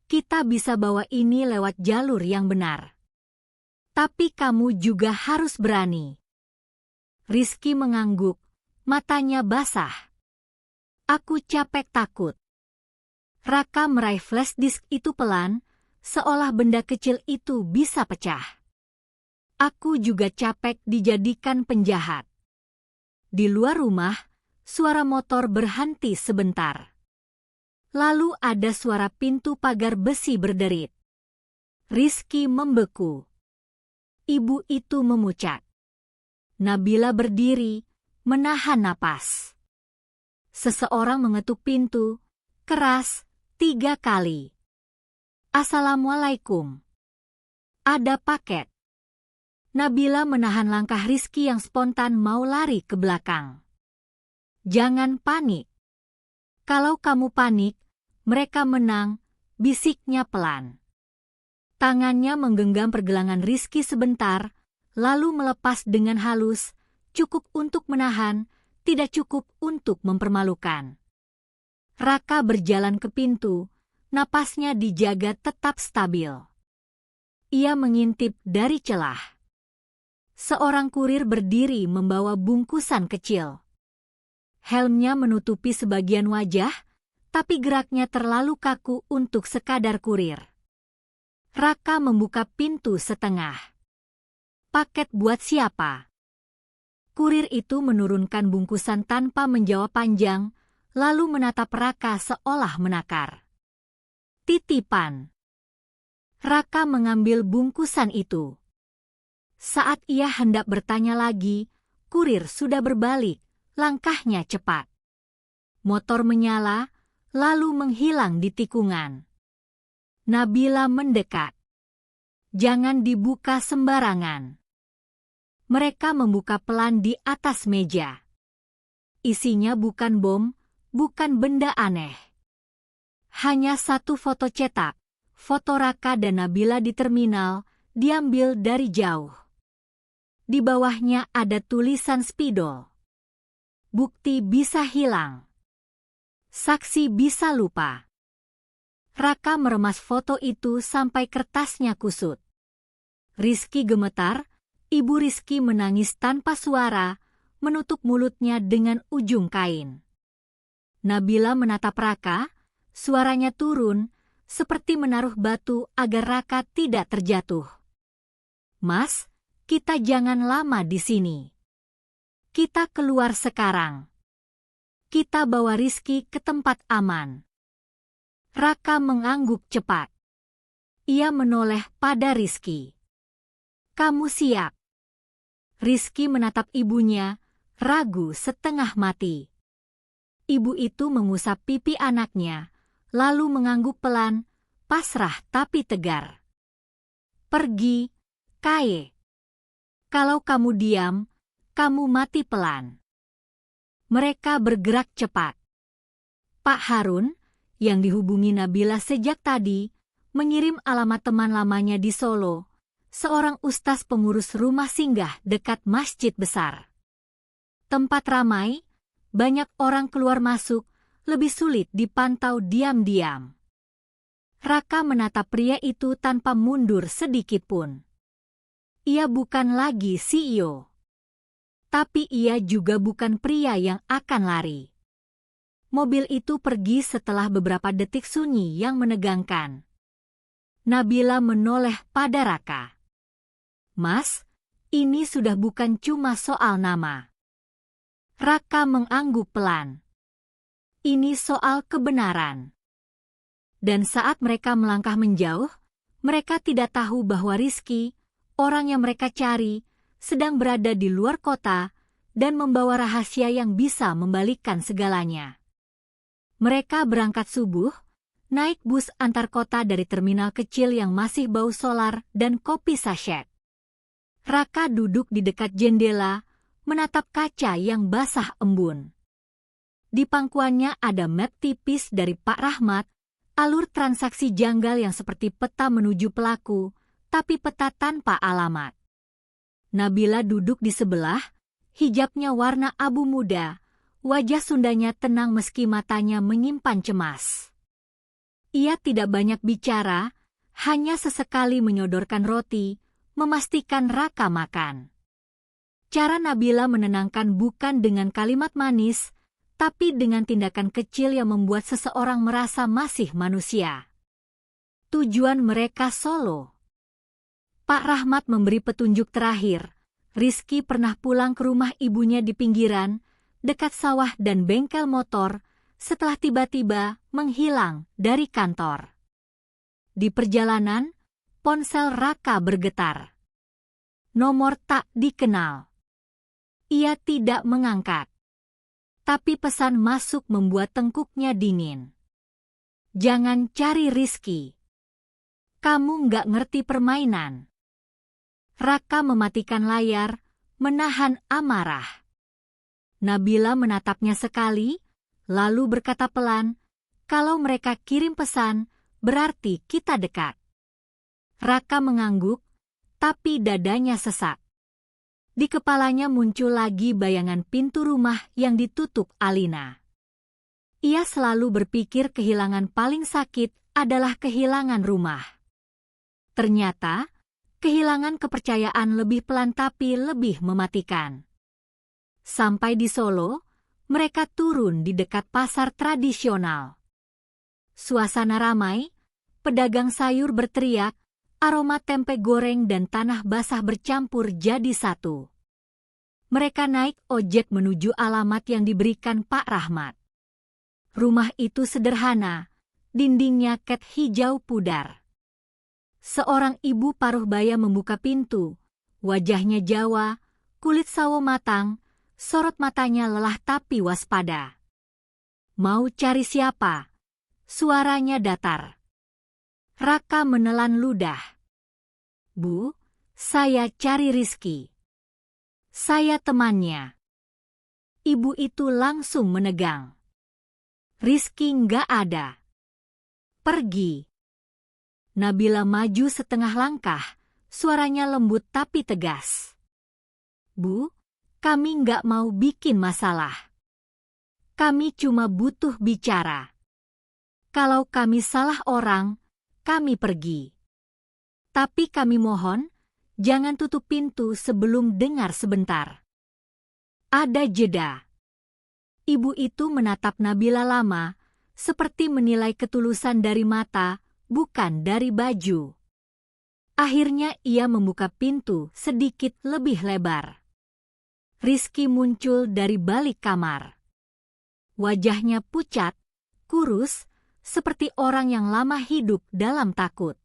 Kita bisa bawa ini lewat jalur yang benar. Tapi kamu juga harus berani." Rizky mengangguk, matanya basah. "Aku capek takut." Raka meraih flash disk itu pelan, seolah benda kecil itu bisa pecah. "Aku juga capek dijadikan penjahat." Di luar rumah, suara motor berhenti sebentar. Lalu ada suara pintu pagar besi berderit. Rizky membeku. Ibu itu memucat. Nabila berdiri, menahan napas. Seseorang mengetuk pintu, keras, 3 kali. "Assalamualaikum. Ada paket." Nabila menahan langkah Rizky yang spontan mau lari ke belakang. "Jangan panik. Kalau kamu panik, mereka menang," bisiknya pelan. Tangannya menggenggam pergelangan Rizky sebentar, lalu melepas dengan halus, cukup untuk menahan, tidak cukup untuk mempermalukan. Raka berjalan ke pintu, napasnya dijaga tetap stabil. Ia mengintip dari celah. Seorang kurir berdiri membawa bungkusan kecil. Helmnya menutupi sebagian wajah, tapi geraknya terlalu kaku untuk sekadar kurir. Raka membuka pintu setengah. Paket buat siapa? Kurir itu menurunkan bungkusan tanpa menjawab panjang, lalu menatap Raka seolah menakar. Titipan. Raka mengambil bungkusan itu. Saat ia hendak bertanya lagi, kurir sudah berbalik, langkahnya cepat. Motor menyala, lalu menghilang di tikungan. Nabila mendekat. Jangan dibuka sembarangan. Mereka membuka pelan di atas meja. Isinya bukan bom, bukan benda aneh. Hanya satu foto cetak, foto Raka dan Nabila di terminal, diambil dari jauh. Di bawahnya ada tulisan spidol. Bukti bisa hilang. Saksi bisa lupa. Raka meremas foto itu sampai kertasnya kusut. Rizky gemetar, ibu Rizky menangis tanpa suara, menutup mulutnya dengan ujung kain. Nabila menatap Raka, suaranya turun, seperti menaruh batu agar Raka tidak terjatuh. Mas, kita jangan lama di sini. Kita keluar sekarang. Kita bawa Rizky ke tempat aman. Raka mengangguk cepat. Ia menoleh pada Rizky. Kamu siap? Rizky menatap ibunya, ragu setengah mati. Ibu itu mengusap pipi anaknya, lalu mengangguk pelan, pasrah tapi tegar. Pergi, Kaye. Kalau kamu diam, kamu mati pelan. Mereka bergerak cepat. Pak Harun, yang dihubungi Nabila sejak tadi, mengirim alamat teman lamanya di Solo, seorang ustaz pengurus rumah singgah dekat masjid besar. Tempat ramai, banyak orang keluar masuk, lebih sulit dipantau diam-diam. Raka menatap pria itu tanpa mundur sedikit pun. Ia bukan lagi CEO. Tapi ia juga bukan pria yang akan lari. Mobil itu pergi setelah beberapa detik sunyi yang menegangkan. Nabila menoleh pada Raka. Mas, ini sudah bukan cuma soal nama. Raka mengangguk pelan. Ini soal kebenaran. Dan saat mereka melangkah menjauh, mereka tidak tahu bahwa Rizky, orang yang mereka cari, sedang berada di luar kota dan membawa rahasia yang bisa membalikkan segalanya. Mereka berangkat subuh, naik bus antar kota dari terminal kecil yang masih bau solar dan kopi sachet. Raka duduk di dekat jendela, menatap kaca yang basah embun. Di pangkuannya ada map tipis dari Pak Rahmat, alur transaksi janggal yang seperti peta menuju pelaku, tapi peta tanpa alamat. Nabila duduk di sebelah, hijabnya warna abu muda, wajah Sundanya tenang meski matanya menyimpan cemas. Ia tidak banyak bicara, hanya sesekali menyodorkan roti, memastikan Raka makan. Cara Nabila menenangkan bukan dengan kalimat manis, tapi dengan tindakan kecil yang membuat seseorang merasa masih manusia. Tujuan mereka Solo. Pak Rahmat memberi petunjuk terakhir. Rizky pernah pulang ke rumah ibunya di pinggiran, dekat sawah dan bengkel motor, setelah tiba-tiba menghilang dari kantor. Di perjalanan, ponsel Raka bergetar. Nomor tak dikenal. Ia tidak mengangkat. Tapi pesan masuk membuat tengkuknya dingin. Jangan cari Rizky. Kamu nggak ngerti permainan. Raka mematikan layar, menahan amarah. Nabila menatapnya sekali, lalu berkata pelan, kalau mereka kirim pesan, berarti kita dekat. Raka mengangguk, tapi dadanya sesak. Di kepalanya muncul lagi bayangan pintu rumah yang ditutup Alina. Ia selalu berpikir kehilangan paling sakit adalah kehilangan rumah. Ternyata, kehilangan kepercayaan lebih pelan tapi lebih mematikan. Sampai di Solo, mereka turun di dekat pasar tradisional. Suasana ramai, pedagang sayur berteriak, aroma tempe goreng dan tanah basah bercampur jadi satu. Mereka naik ojek menuju alamat yang diberikan Pak Rahmat. Rumah itu sederhana, dindingnya cat hijau pudar. Seorang ibu paruh baya membuka pintu, wajahnya Jawa, kulit sawo matang, sorot matanya lelah tapi waspada. Mau cari siapa? Suaranya datar. Raka menelan ludah. Bu, saya cari Rizky. Saya temannya. Ibu itu langsung menegang. Rizky nggak ada. Pergi. Nabila maju setengah langkah, suaranya lembut tapi tegas. Bu, kami nggak mau bikin masalah. Kami cuma butuh bicara. Kalau kami salah orang, kami pergi. Tapi kami mohon, jangan tutup pintu sebelum dengar sebentar. Ada jeda. Ibu itu menatap Nabila lama, seperti menilai ketulusan dari mata, bukan dari baju. Akhirnya ia membuka pintu sedikit lebih lebar. Rizky muncul dari balik kamar. Wajahnya pucat, kurus, seperti orang yang lama hidup dalam takut.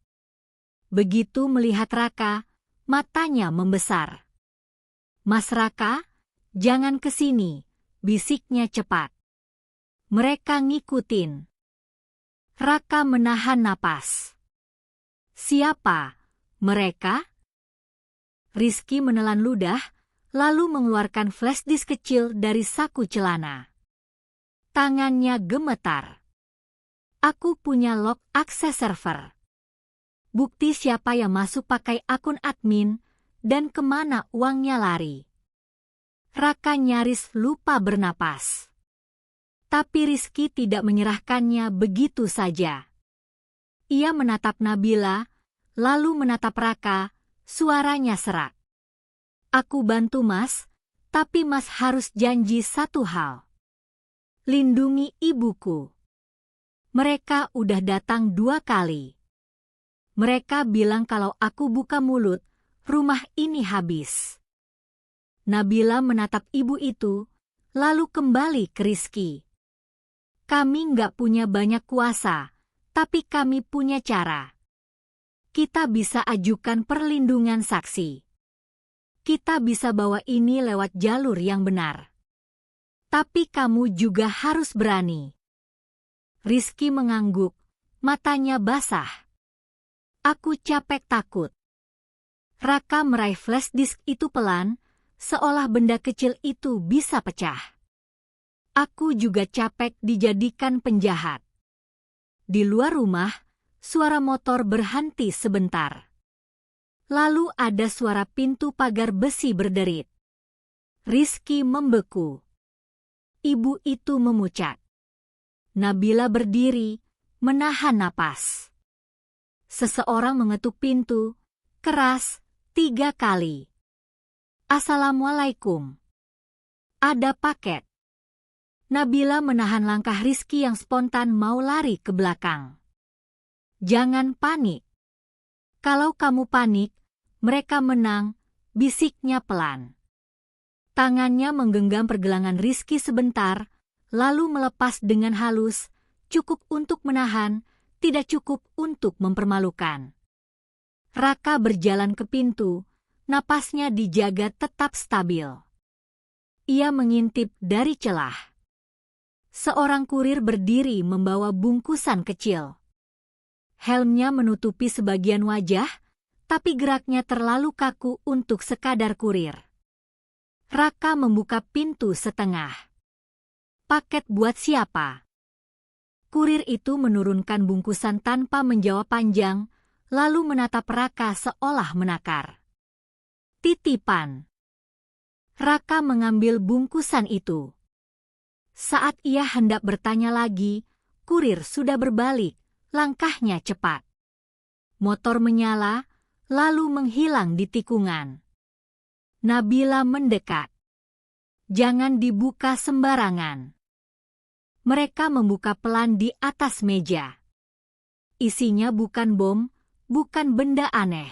Begitu melihat Raka, matanya membesar. Mas Raka, jangan ke sini, bisiknya cepat. Mereka ngikutin. Raka menahan napas. Siapa? Mereka? Rizky menelan ludah, lalu mengeluarkan flash disk kecil dari saku celana. Tangannya gemetar. Aku punya log akses server. Bukti siapa yang masuk pakai akun admin, dan kemana uangnya lari. Raka nyaris lupa bernapas. Tapi Rizky tidak menyerahkannya begitu saja. Ia menatap Nabila, lalu menatap Raka, suaranya serak. Aku bantu Mas, tapi Mas harus janji satu hal. Lindungi ibuku. Mereka udah datang 2 kali. Mereka bilang kalau aku buka mulut, rumah ini habis. Nabila menatap ibu itu, lalu kembali ke Rizky. Kami nggak punya banyak kuasa, tapi kami punya cara. Kita bisa ajukan perlindungan saksi. Kita bisa bawa ini lewat jalur yang benar. Tapi kamu juga harus berani. Rizky mengangguk, matanya basah. Aku capek takut. Raka meraih flash disk itu pelan, seolah benda kecil itu bisa pecah. Aku juga capek dijadikan penjahat. Di luar rumah, suara motor berhenti sebentar. Lalu ada suara pintu pagar besi berderit. Rizky membeku. Ibu itu memucat. Nabila berdiri, menahan napas. Seseorang mengetuk pintu, keras, 3 kali. Assalamualaikum. Ada paket. Nabila menahan langkah Rizky yang spontan mau lari ke belakang. Jangan panik. Kalau kamu panik, mereka menang, bisiknya pelan. Tangannya menggenggam pergelangan Rizky sebentar, lalu melepas dengan halus, cukup untuk menahan, tidak cukup untuk mempermalukan. Raka berjalan ke pintu, napasnya dijaga tetap stabil. Ia mengintip dari celah. Seorang kurir berdiri membawa bungkusan kecil. Helmnya menutupi sebagian wajah, tapi geraknya terlalu kaku untuk sekadar kurir. Raka membuka pintu setengah. Paket buat siapa? Kurir itu menurunkan bungkusan tanpa menjawab panjang, lalu menatap Raka seolah menakar. Titipan. Raka mengambil bungkusan itu. Saat ia hendak bertanya lagi, kurir sudah berbalik, langkahnya cepat. Motor menyala, lalu menghilang di tikungan. Nabila mendekat. Jangan dibuka sembarangan. Mereka membuka pelan di atas meja. isinya bukan bom, bukan benda aneh.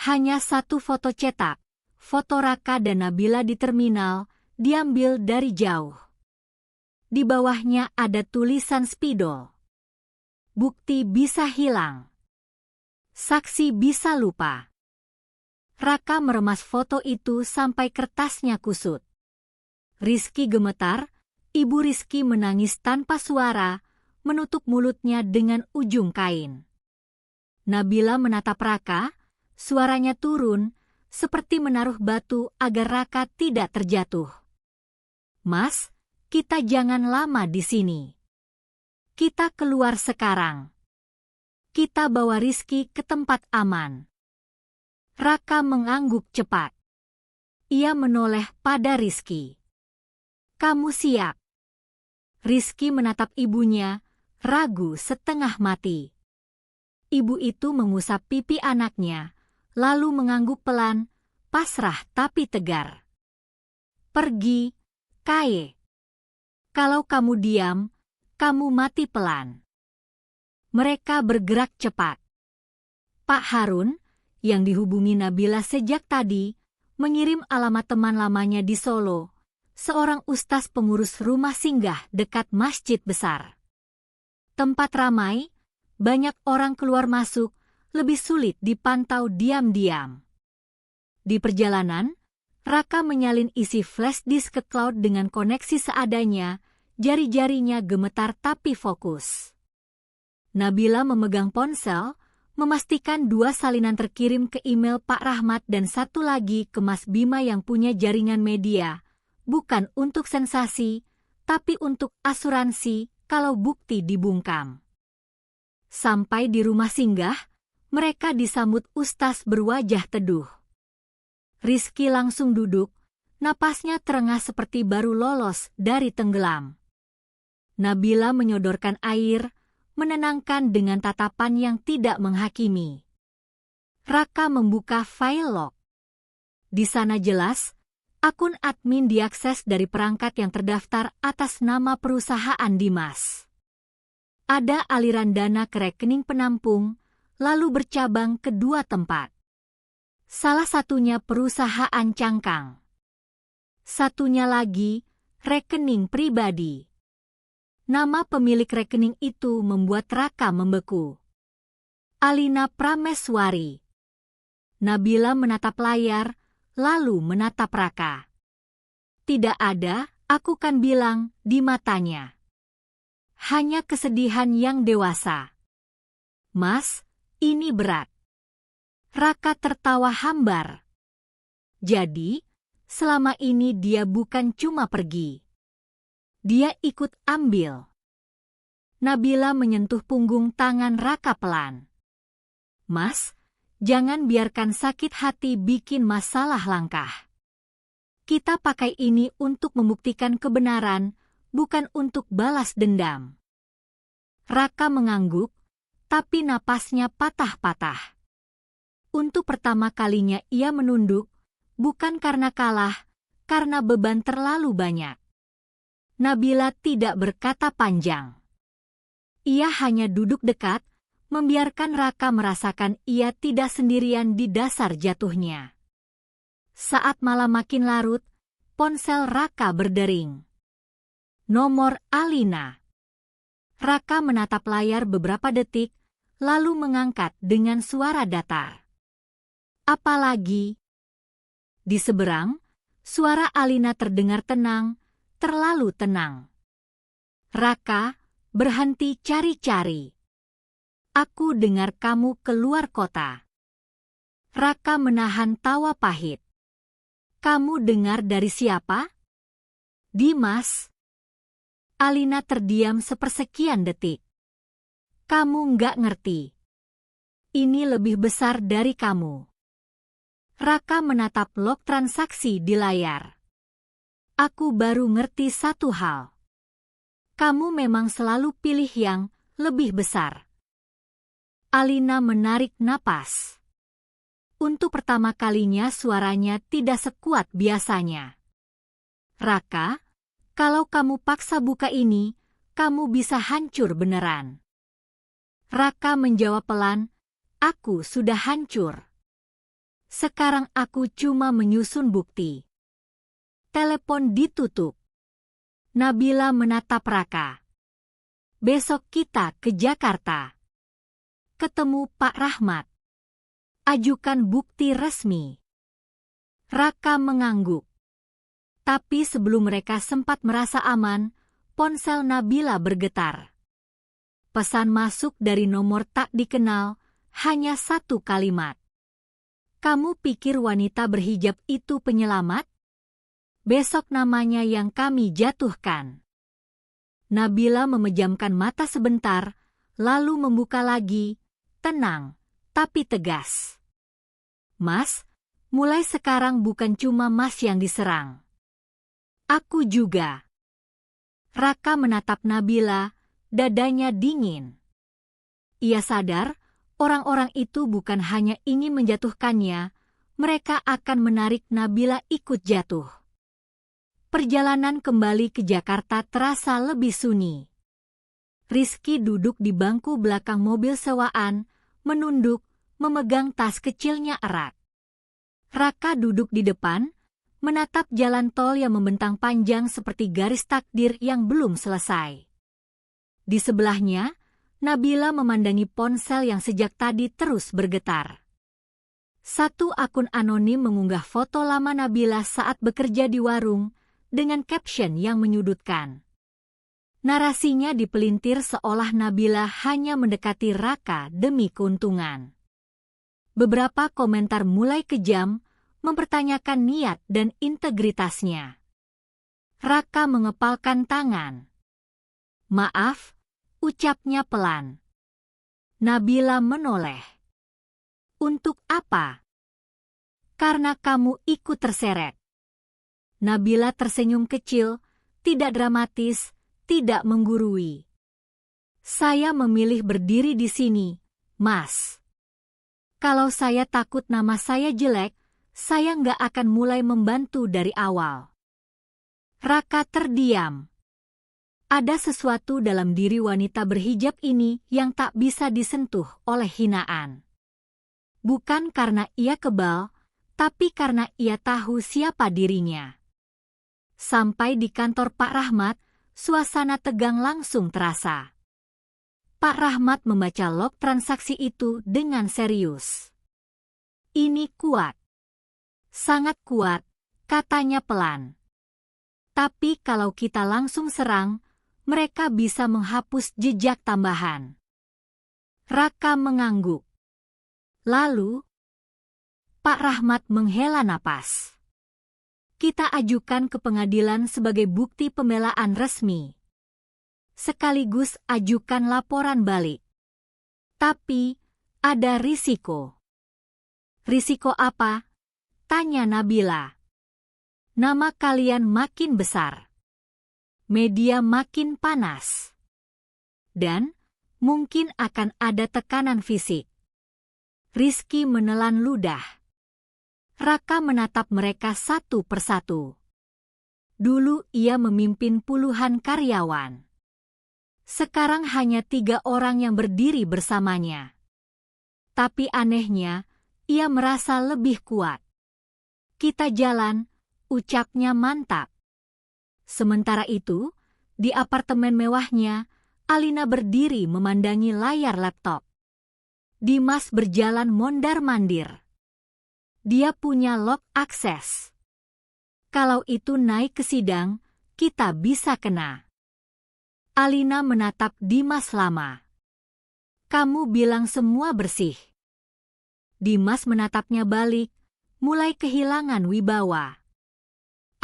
Hanya satu foto cetak, foto Raka dan Nabila di terminal, diambil dari jauh. Di bawahnya ada tulisan spidol. Bukti bisa hilang. Saksi bisa lupa. Raka meremas foto itu sampai kertasnya kusut. Rizky gemetar, ibu Rizky menangis tanpa suara, menutup mulutnya dengan ujung kain. Nabila menatap Raka, suaranya turun, seperti menaruh batu agar Raka tidak terjatuh. Mas, kita jangan lama di sini. Kita keluar sekarang. Kita bawa Rizky ke tempat aman. Raka mengangguk cepat. Ia menoleh pada Rizky. Kamu siap? Rizky menatap ibunya, ragu setengah mati. Ibu itu mengusap pipi anaknya, lalu mengangguk pelan, pasrah tapi tegar. Pergi, Kaye. Kalau kamu diam, kamu mati pelan. Mereka bergerak cepat. Pak Harun, yang dihubungi Nabila sejak tadi, mengirim alamat teman lamanya di Solo, seorang ustaz pengurus rumah singgah dekat masjid besar. Tempat ramai, banyak orang keluar masuk, lebih sulit dipantau diam-diam. Di perjalanan, Raka menyalin isi flash disk ke cloud dengan koneksi seadanya, jari-jarinya gemetar tapi fokus. Nabila memegang ponsel, memastikan 2 salinan terkirim ke email Pak Rahmat dan 1 lagi ke Mas Bima yang punya jaringan media, bukan untuk sensasi, tapi untuk asuransi kalau bukti dibungkam. Sampai di rumah singgah, mereka disambut ustaz berwajah teduh. Rizky langsung duduk, napasnya terengah seperti baru lolos dari tenggelam. Nabila menyodorkan air, menenangkan dengan tatapan yang tidak menghakimi. Raka membuka file log. Di sana jelas, akun admin diakses dari perangkat yang terdaftar atas nama perusahaan Dimas. Ada aliran dana ke rekening penampung, lalu bercabang ke 2 tempat. Salah satunya perusahaan cangkang. Satunya lagi, rekening pribadi. Nama pemilik rekening itu membuat Raka membeku. Alina Prameswari. Nabila menatap layar, lalu menatap Raka. Tidak ada, aku kan bilang, di matanya. Hanya kesedihan yang dewasa. Mas, ini berat. Raka tertawa hambar. Jadi, selama ini dia bukan cuma pergi. Dia ikut ambil. Nabila menyentuh punggung tangan Raka pelan. Mas, jangan biarkan sakit hati bikin masalah langkah. Kita pakai ini untuk membuktikan kebenaran, bukan untuk balas dendam. Raka mengangguk, tapi napasnya patah-patah. Untuk pertama kalinya ia menunduk, bukan karena kalah, karena beban terlalu banyak. Nabila tidak berkata panjang. Ia hanya duduk dekat, membiarkan Raka merasakan ia tidak sendirian di dasar jatuhnya. Saat malam makin larut, ponsel Raka berdering. Nomor Alina. Raka menatap layar beberapa detik, lalu mengangkat dengan suara datar. Apalagi? Di seberang, suara Alina terdengar tenang, terlalu tenang. Raka, berhenti cari-cari. Aku dengar kamu keluar kota. Raka menahan tawa pahit. Kamu dengar dari siapa? Dimas. Alina terdiam sepersekian detik. Kamu nggak ngerti. Ini lebih besar dari kamu. Raka menatap log transaksi di layar. Aku baru ngerti satu hal. Kamu memang selalu pilih yang lebih besar. Alina menarik napas. Untuk pertama kalinya suaranya tidak sekuat biasanya. Raka, kalau kamu paksa buka ini, kamu bisa hancur beneran. Raka menjawab pelan, aku sudah hancur. Sekarang aku cuma menyusun bukti. Telepon ditutup. Nabila menatap Raka. Besok kita ke Jakarta. Ketemu Pak Rahmat. Ajukan bukti resmi. Raka mengangguk. Tapi sebelum mereka sempat merasa aman, ponsel Nabila bergetar. Pesan masuk dari nomor tak dikenal, hanya satu kalimat. Kamu pikir wanita berhijab itu penyelamat? Besok namanya yang kami jatuhkan. Nabila memejamkan mata sebentar, lalu membuka lagi, tenang, tapi tegas. Mas, mulai sekarang bukan cuma Mas yang diserang. Aku juga. Raka menatap Nabila, dadanya dingin. Ia sadar, orang-orang itu bukan hanya ingin menjatuhkannya, mereka akan menarik Nabila ikut jatuh. Perjalanan kembali ke Jakarta terasa lebih sunyi. Rizky duduk di bangku belakang mobil sewaan, menunduk, memegang tas kecilnya erat. Raka duduk di depan, menatap jalan tol yang membentang panjang seperti garis takdir yang belum selesai. Di sebelahnya, Nabila memandangi ponsel yang sejak tadi terus bergetar. Satu akun anonim mengunggah foto lama Nabila saat bekerja di warung, dengan caption yang menyudutkan. Narasinya dipelintir seolah Nabila hanya mendekati Raka demi keuntungan. Beberapa komentar mulai kejam, mempertanyakan niat dan integritasnya. Raka mengepalkan tangan. Maaf, ucapnya pelan. Nabila menoleh. Untuk apa? Karena kamu ikut terseret. Nabila tersenyum kecil, tidak dramatis, tidak menggurui. Saya memilih berdiri di sini, Mas. Kalau saya takut nama saya jelek, saya nggak akan mulai membantu dari awal. Raka terdiam. Ada sesuatu dalam diri wanita berhijab ini yang tak bisa disentuh oleh hinaan. Bukan karena ia kebal, tapi karena ia tahu siapa dirinya. Sampai di kantor Pak Rahmat, suasana tegang langsung terasa. Pak Rahmat membaca log transaksi itu dengan serius. Ini kuat. Sangat kuat, katanya pelan. Tapi kalau kita langsung serang, mereka bisa menghapus jejak tambahan. Raka mengangguk. Lalu, Pak Rahmat menghela napas. Kita ajukan ke pengadilan sebagai bukti pembelaan resmi. Sekaligus ajukan laporan balik. Tapi, ada risiko. Risiko apa? Tanya Nabila. Nama kalian makin besar. Media makin panas. Dan, mungkin akan ada tekanan fisik. Rizky menelan ludah. Raka menatap mereka satu persatu. Dulu ia memimpin puluhan karyawan. Sekarang hanya 3 orang yang berdiri bersamanya. Tapi anehnya, ia merasa lebih kuat. Kita jalan, ucapnya mantap. Sementara itu, di apartemen mewahnya, Alina berdiri memandangi layar laptop. Dimas berjalan mondar-mandir. Dia punya log akses. Kalau itu naik ke sidang, kita bisa kena. Alina menatap Dimas lama. Kamu bilang semua bersih. Dimas menatapnya balik, mulai kehilangan wibawa.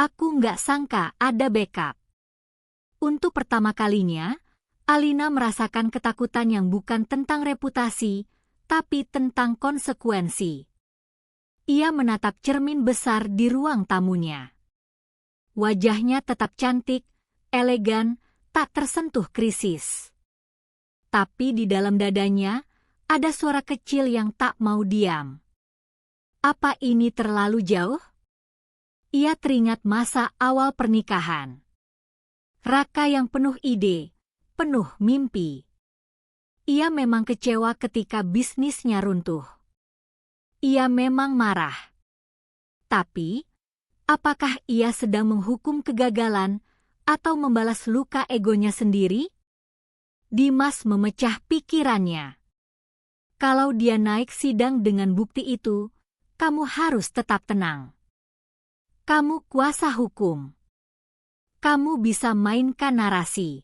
Aku nggak sangka ada backup. Untuk pertama kalinya, Alina merasakan ketakutan yang bukan tentang reputasi, tapi tentang konsekuensi. Ia menatap cermin besar di ruang tamunya. Wajahnya tetap cantik, elegan, tak tersentuh krisis. Tapi di dalam dadanya, ada suara kecil yang tak mau diam. Apa ini terlalu jauh? Ia teringat masa awal pernikahan. Raka yang penuh ide, penuh mimpi. Ia memang kecewa ketika bisnisnya runtuh. Ia memang marah. Tapi, apakah ia sedang menghukum kegagalan atau membalas luka egonya sendiri? Dimas memecah pikirannya. Kalau dia naik sidang dengan bukti itu, kamu harus tetap tenang. Kamu kuasa hukum. Kamu bisa mainkan narasi.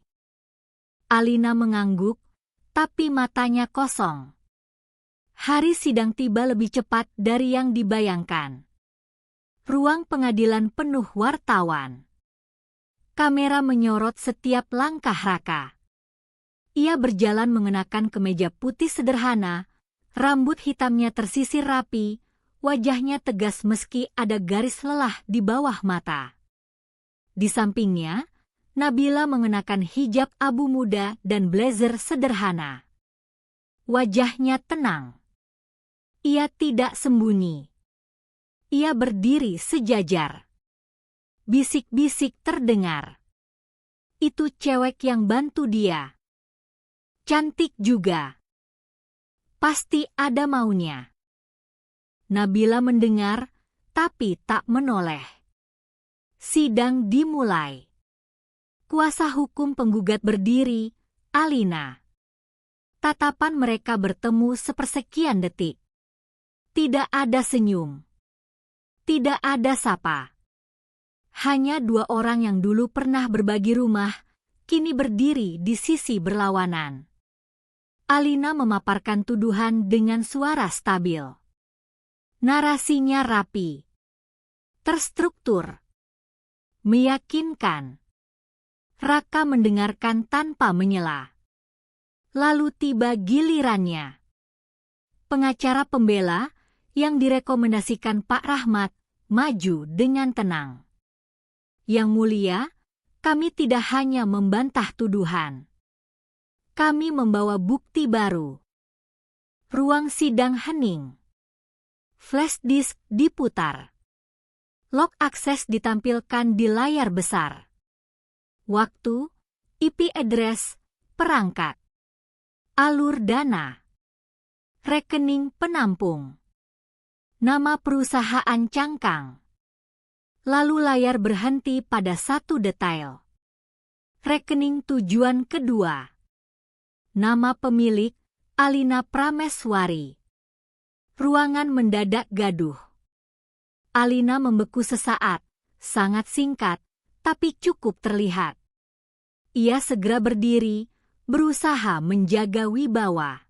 Alina mengangguk, tapi matanya kosong. Hari sidang tiba lebih cepat dari yang dibayangkan. Ruang pengadilan penuh wartawan. Kamera menyorot setiap langkah Raka. Ia berjalan mengenakan kemeja putih sederhana, rambut hitamnya tersisir rapi, wajahnya tegas meski ada garis lelah di bawah mata. Di sampingnya, Nabila mengenakan hijab abu muda dan blazer sederhana. Wajahnya tenang. Ia tidak sembunyi. Ia berdiri sejajar. Bisik-bisik terdengar. Itu cewek yang bantu dia. Cantik juga. Pasti ada maunya. Nabila mendengar, tapi tak menoleh. Sidang dimulai. Kuasa hukum penggugat berdiri, Alina. Tatapan mereka bertemu sepersekian detik. Tidak ada senyum. Tidak ada sapa. Hanya dua orang yang dulu pernah berbagi rumah, kini berdiri di sisi berlawanan. Alina memaparkan tuduhan dengan suara stabil. Narasinya rapi. Terstruktur. Meyakinkan. Raka mendengarkan tanpa menyela. Lalu tiba gilirannya. Pengacara pembela yang direkomendasikan Pak Rahmat maju dengan tenang. Yang mulia, kami tidak hanya membantah tuduhan. Kami membawa bukti baru. Ruang sidang hening. Flash disk diputar. Log akses ditampilkan di layar besar. Waktu, IP address, perangkat. Alur dana. Rekening penampung. Nama perusahaan cangkang. Lalu layar berhenti pada satu detail. Rekening tujuan kedua. Nama pemilik, Alina Prameswari. Ruangan mendadak gaduh. Alina membeku sesaat, sangat singkat, tapi cukup terlihat. Ia segera berdiri, berusaha menjaga wibawa.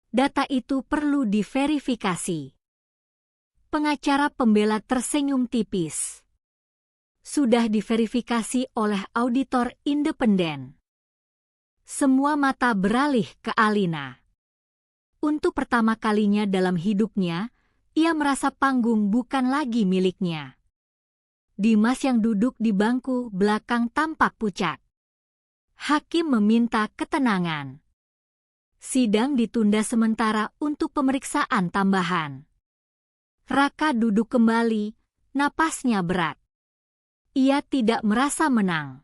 Data itu perlu diverifikasi. Pengacara pembela tersenyum tipis. Sudah diverifikasi oleh auditor independen. Semua mata beralih ke Alina. Untuk pertama kalinya dalam hidupnya, ia merasa panggung bukan lagi miliknya. Dimas yang duduk di bangku belakang tampak pucat. Hakim meminta ketenangan. Sidang ditunda sementara untuk pemeriksaan tambahan. Raka duduk kembali, napasnya berat. Ia tidak merasa menang.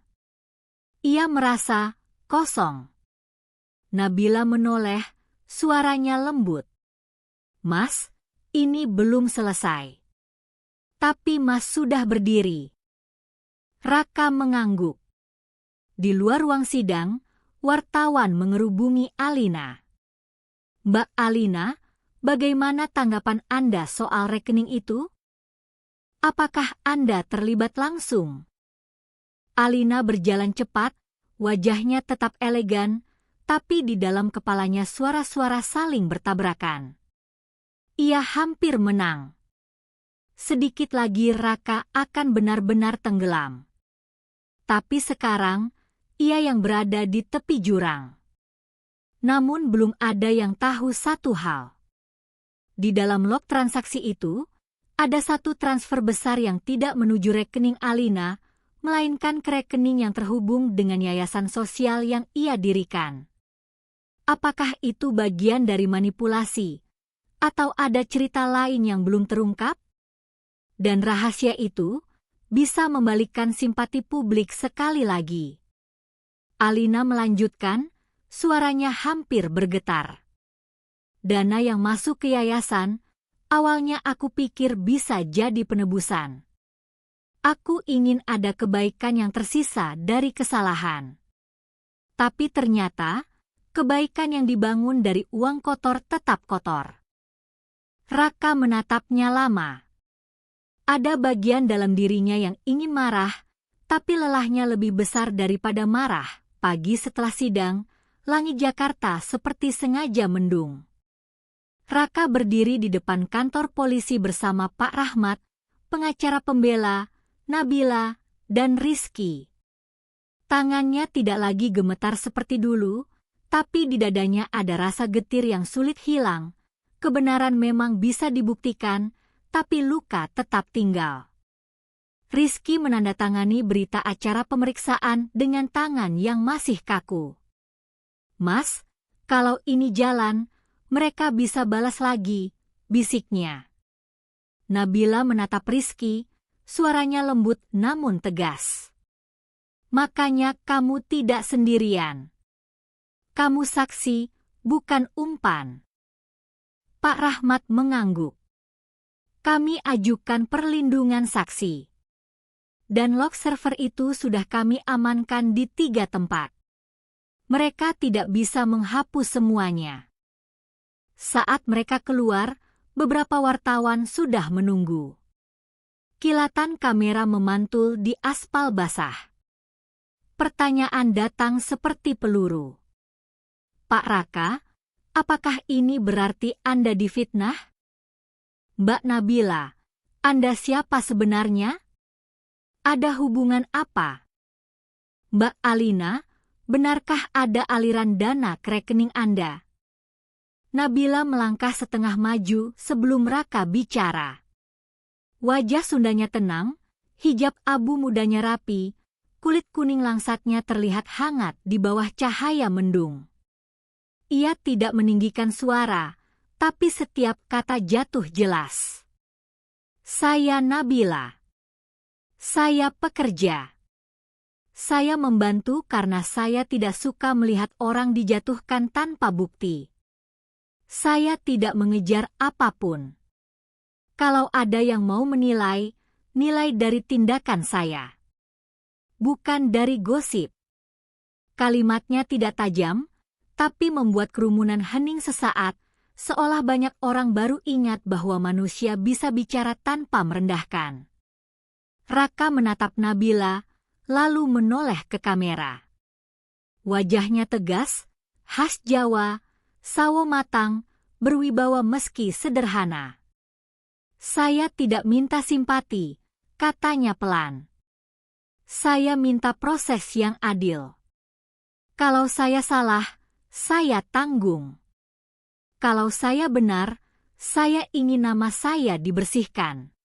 Ia merasa kosong. Nabila menoleh, suaranya lembut. Mas, ini belum selesai. Tapi Mas sudah berdiri. Raka mengangguk. Di luar ruang sidang, wartawan mengerubungi Alina. Mbak Alina, bagaimana tanggapan Anda soal rekening itu? Apakah Anda terlibat langsung? Alina berjalan cepat, wajahnya tetap elegan, tapi di dalam kepalanya suara-suara saling bertabrakan. Ia hampir menang. Sedikit lagi Raka akan benar-benar tenggelam. Tapi sekarang, ia yang berada di tepi jurang. Namun belum ada yang tahu satu hal. Di dalam log transaksi itu, ada satu transfer besar yang tidak menuju rekening Alina, melainkan ke rekening yang terhubung dengan yayasan sosial yang ia dirikan. Apakah itu bagian dari manipulasi? Atau ada cerita lain yang belum terungkap? Dan rahasia itu bisa membalikkan simpati publik sekali lagi. Alina melanjutkan, Suaranya hampir bergetar. Dana yang masuk ke yayasan, awalnya aku pikir bisa jadi penebusan. Aku ingin ada kebaikan yang tersisa dari kesalahan. Tapi ternyata, kebaikan yang dibangun dari uang kotor tetap kotor. Raka menatapnya lama. Ada bagian dalam dirinya yang ingin marah, tapi lelahnya lebih besar daripada marah. Pagi setelah sidang, langit Jakarta seperti sengaja mendung. Raka berdiri di depan kantor polisi bersama Pak Rahmat, pengacara pembela, Nabila, dan Rizky. Tangannya tidak lagi gemetar seperti dulu, tapi di dadanya ada rasa getir yang sulit hilang. Kebenaran memang bisa dibuktikan, tapi luka tetap tinggal. Rizky menandatangani berita acara pemeriksaan dengan tangan yang masih kaku. "Mas, kalau ini jalan, mereka bisa balas lagi," bisiknya. Nabila menatap Rizky, suaranya lembut namun tegas. "Makanya kamu tidak sendirian. Kamu saksi, bukan umpan." Pak Rahmat mengangguk. "Kami ajukan perlindungan saksi. Dan log server itu sudah kami amankan di 3 tempat. Mereka tidak bisa menghapus semuanya." Saat mereka keluar, beberapa wartawan sudah menunggu. Kilatan kamera memantul di aspal basah. Pertanyaan datang seperti peluru. "Pak Raka, apakah ini berarti Anda difitnah?" "Mbak Nabila, Anda siapa sebenarnya? Ada hubungan apa?" "Mbak Alina, benarkah ada aliran dana ke rekening Anda?" Nabila melangkah setengah maju sebelum Raka bicara. Wajah Sundanya tenang, hijab abu mudanya rapi, kulit kuning langsatnya terlihat hangat di bawah cahaya mendung. Ia tidak meninggikan suara, tapi setiap kata jatuh jelas. "Saya Nabila. Saya pekerja. Saya membantu karena saya tidak suka melihat orang dijatuhkan tanpa bukti. Saya tidak mengejar apapun. Kalau ada yang mau menilai, nilai dari tindakan saya. Bukan dari gosip." Kalimatnya tidak tajam, tapi membuat kerumunan hening sesaat, seolah banyak orang baru ingat bahwa manusia bisa bicara tanpa merendahkan. Raka menatap Nabila, lalu menoleh ke kamera. Wajahnya tegas, khas Jawa, sawo matang, berwibawa meski sederhana. "Saya tidak minta simpati," katanya pelan. "Saya minta proses yang adil. Kalau saya salah, saya tanggung. Kalau saya benar, saya ingin nama saya dibersihkan."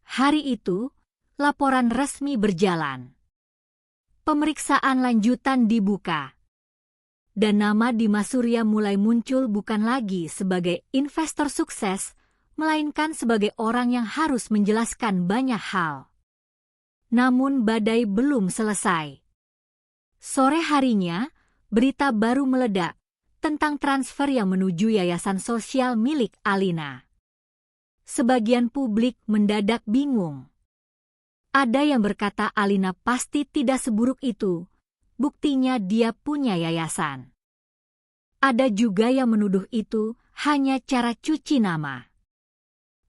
Hari itu, laporan resmi berjalan. Pemeriksaan lanjutan dibuka. Dan nama Dimas Surya mulai muncul bukan lagi sebagai investor sukses, melainkan sebagai orang yang harus menjelaskan banyak hal. Namun badai belum selesai. Sore harinya, berita baru meledak tentang transfer yang menuju yayasan sosial milik Alina. Sebagian publik mendadak bingung. Ada yang berkata Alina pasti tidak seburuk itu, buktinya dia punya yayasan. Ada juga yang menuduh itu hanya cara cuci nama.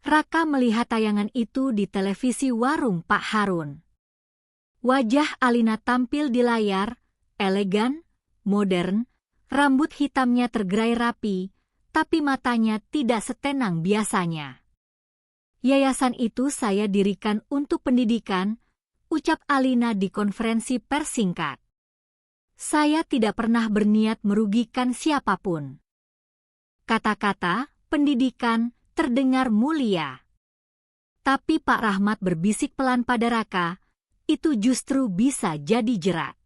Raka melihat tayangan itu di televisi warung Pak Harun. Wajah Alina tampil di layar, elegan, modern, rambut hitamnya tergerai rapi, tapi matanya tidak setenang biasanya. "Yayasan itu saya dirikan untuk pendidikan," ucap Alina di konferensi pers singkat. "Saya tidak pernah berniat merugikan siapapun." Kata-kata pendidikan terdengar mulia. Tapi Pak Rahmat berbisik pelan pada Raka, itu justru bisa jadi jerat.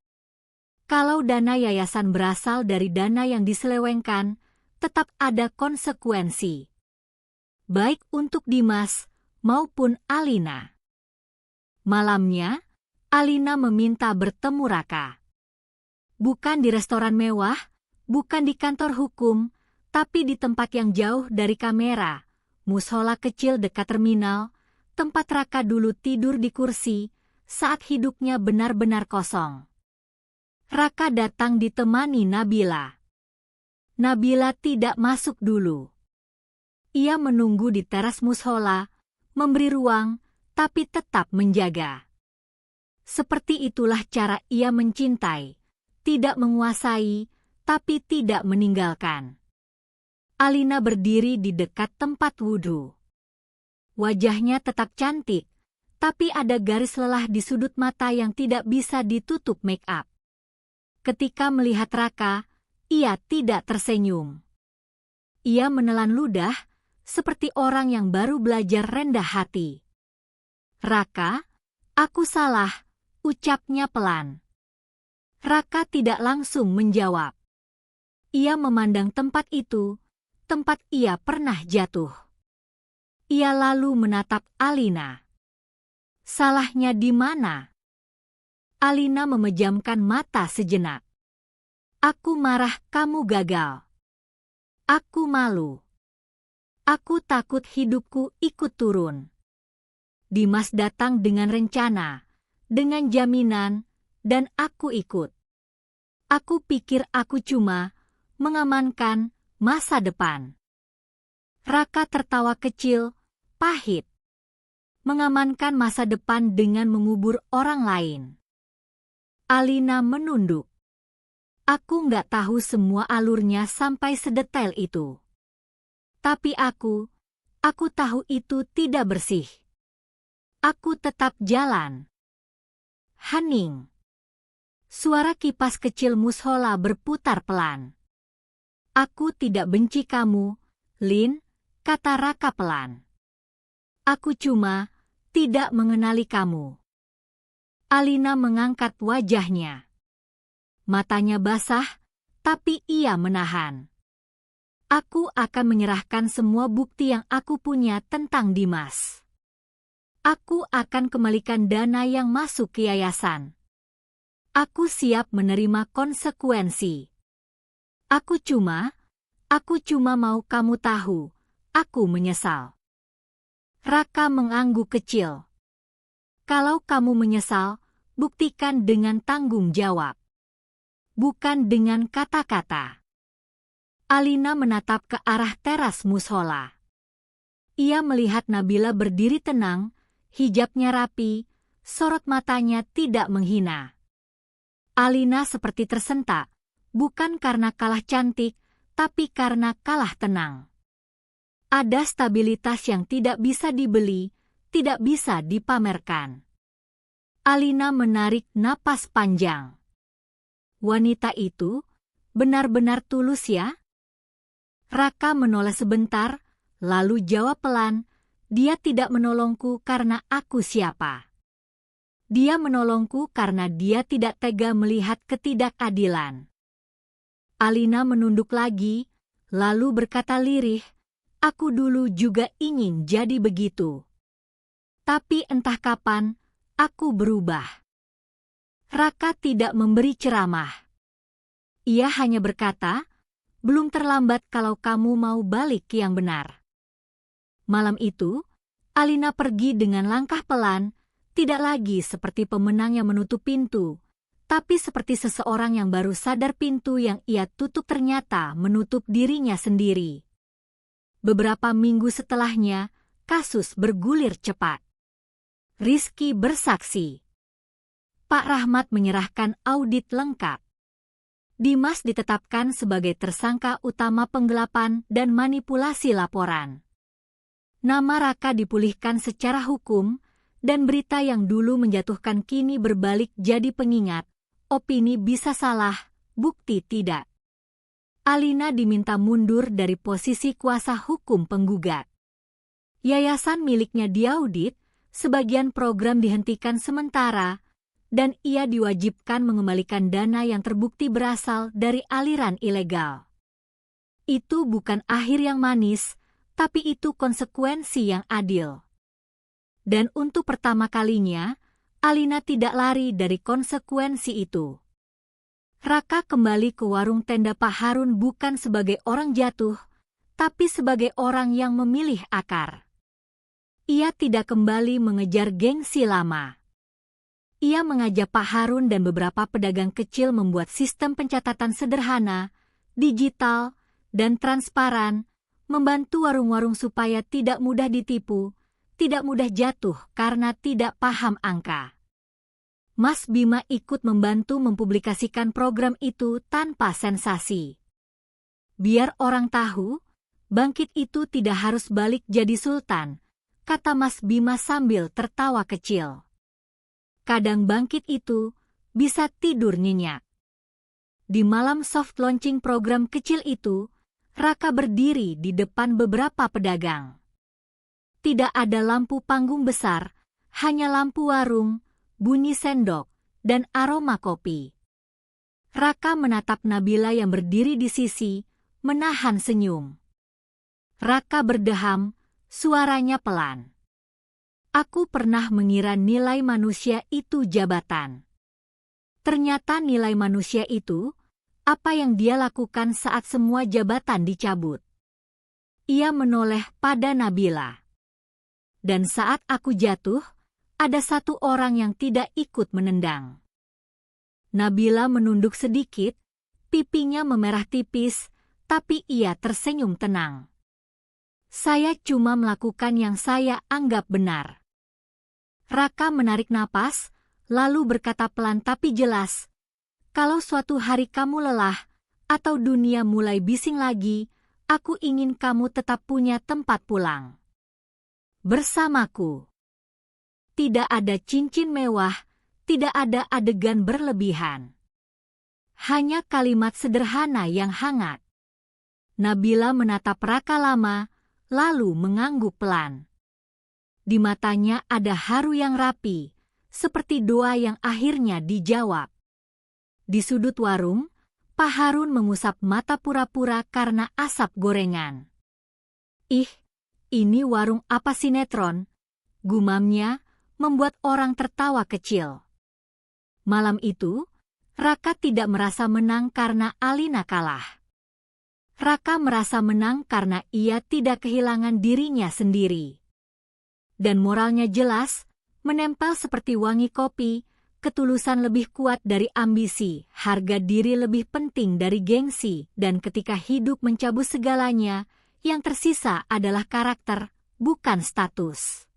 Kalau dana yayasan berasal dari dana yang diselewengkan, tetap ada konsekuensi. Baik untuk Dimas maupun Alina. Malamnya, Alina meminta bertemu Raka. Bukan di restoran mewah, bukan di kantor hukum, tapi di tempat yang jauh dari kamera, mushola kecil dekat terminal, tempat Raka dulu tidur di kursi, saat hidupnya benar-benar kosong. Raka datang ditemani Nabila. Nabila tidak masuk dulu. Ia menunggu di teras mushola, memberi ruang, tapi tetap menjaga. Seperti itulah cara ia mencintai, tidak menguasai, tapi tidak meninggalkan. Alina berdiri di dekat tempat wudhu. Wajahnya tetap cantik, tapi ada garis lelah di sudut mata yang tidak bisa ditutup make up. Ketika melihat Raka, ia tidak tersenyum. Ia menelan ludah, seperti orang yang baru belajar rendah hati. "Raka, aku salah," ucapnya pelan. Raka tidak langsung menjawab. Ia memandang tempat itu, tempat ia pernah jatuh. Ia lalu menatap Alina. Salahnya di mana? Alina memejamkan mata sejenak. "Aku marah kamu gagal. Aku malu. Aku takut hidupku ikut turun. Dimas datang dengan rencana, dengan jaminan, dan aku ikut. Aku pikir aku cuma mengamankan masa depan." Raka tertawa kecil, pahit. Mengamankan masa depan dengan mengubur orang lain. Alina menunduk. "Aku nggak tahu semua alurnya sampai sedetail itu. Tapi aku tahu itu tidak bersih. Aku tetap jalan." Hening. Suara kipas kecil mushola berputar pelan. "Aku tidak benci kamu, Lin," kata Raka pelan. "Aku cuma tidak mengenali kamu." Alina mengangkat wajahnya. Matanya basah, tapi ia menahan. "Aku akan menyerahkan semua bukti yang aku punya tentang Dimas. Aku akan kembalikan dana yang masuk ke yayasan. Aku siap menerima konsekuensi. Aku cuma mau kamu tahu, aku menyesal." Raka mengangguk kecil. "Kalau kamu menyesal, buktikan dengan tanggung jawab. Bukan dengan kata-kata." Alina menatap ke arah teras mushola. Ia melihat Nabila berdiri tenang, hijabnya rapi, sorot matanya tidak menghina. Alina seperti tersentak, bukan karena kalah cantik, tapi karena kalah tenang. Ada stabilitas yang tidak bisa dibeli, tidak bisa dipamerkan. Alina menarik napas panjang. Wanita itu benar-benar tulus ya? Raka menoleh sebentar, lalu jawab pelan, "Dia tidak menolongku karena aku siapa. Dia menolongku karena dia tidak tega melihat ketidakadilan." Alina menunduk lagi, lalu berkata lirih, "Aku dulu juga ingin jadi begitu. Tapi entah kapan, aku berubah." Raka tidak memberi ceramah. Ia hanya berkata, "Belum terlambat kalau kamu mau balik ke yang benar." Malam itu, Alina pergi dengan langkah pelan, tidak lagi seperti pemenang yang menutup pintu, tapi seperti seseorang yang baru sadar pintu yang ia tutup ternyata menutup dirinya sendiri. Beberapa minggu setelahnya, kasus bergulir cepat. Rizky bersaksi. Pak Rahmat menyerahkan audit lengkap. Dimas ditetapkan sebagai tersangka utama penggelapan dan manipulasi laporan. Nama Raka dipulihkan secara hukum, dan berita yang dulu menjatuhkan kini berbalik jadi pengingat. Opini bisa salah, bukti tidak. Alina diminta mundur dari posisi kuasa hukum penggugat. Yayasan miliknya diaudit, sebagian program dihentikan sementara, dan ia diwajibkan mengembalikan dana yang terbukti berasal dari aliran ilegal. Itu bukan akhir yang manis, tapi itu konsekuensi yang adil. Dan untuk pertama kalinya, Alina tidak lari dari konsekuensi itu. Raka kembali ke warung tenda Pak Harun bukan sebagai orang jatuh, tapi sebagai orang yang memilih akar. Ia tidak kembali mengejar gengsi lama. Ia mengajak Pak Harun dan beberapa pedagang kecil membuat sistem pencatatan sederhana, digital, dan transparan, membantu warung-warung supaya tidak mudah ditipu, tidak mudah jatuh karena tidak paham angka. Mas Bima ikut membantu mempublikasikan program itu tanpa sensasi. Biar orang tahu, Bangkit itu tidak harus balik jadi sultan, kata Mas Bima sambil tertawa kecil. Kadang Bangkit itu bisa tidur nyenyak. Di malam soft launching program kecil itu, Raka berdiri di depan beberapa pedagang. Tidak ada lampu panggung besar, hanya lampu warung, bunyi sendok, dan aroma kopi. Raka menatap Nabila yang berdiri di sisi, menahan senyum. Raka berdeham, suaranya pelan. Aku pernah mengira nilai manusia itu jabatan. Ternyata nilai manusia itu, apa yang dia lakukan saat semua jabatan dicabut. Ia menoleh pada Nabila. Dan saat aku jatuh, ada satu orang yang tidak ikut menendang. Nabila menunduk sedikit, pipinya memerah tipis, tapi ia tersenyum tenang. Saya cuma melakukan yang saya anggap benar. Raka menarik napas, lalu berkata pelan tapi jelas, kalau suatu hari kamu lelah, atau dunia mulai bising lagi, aku ingin kamu tetap punya tempat pulang. Bersamaku. Tidak ada cincin mewah, tidak ada adegan berlebihan. Hanya kalimat sederhana yang hangat. Nabila menatap Raka lama, lalu mengangguk pelan. Di matanya ada haru yang rapi, seperti doa yang akhirnya dijawab. Di sudut warung, Pak Harun mengusap mata pura-pura karena asap gorengan. Ih, ini warung apa sinetron? Gumamnya, membuat orang tertawa kecil. Malam itu, Raka tidak merasa menang karena Alina kalah. Raka merasa menang karena ia tidak kehilangan dirinya sendiri. Dan moralnya jelas, menempel seperti wangi kopi, ketulusan lebih kuat dari ambisi, harga diri lebih penting dari gengsi, dan ketika hidup mencabut segalanya, yang tersisa adalah karakter, bukan status.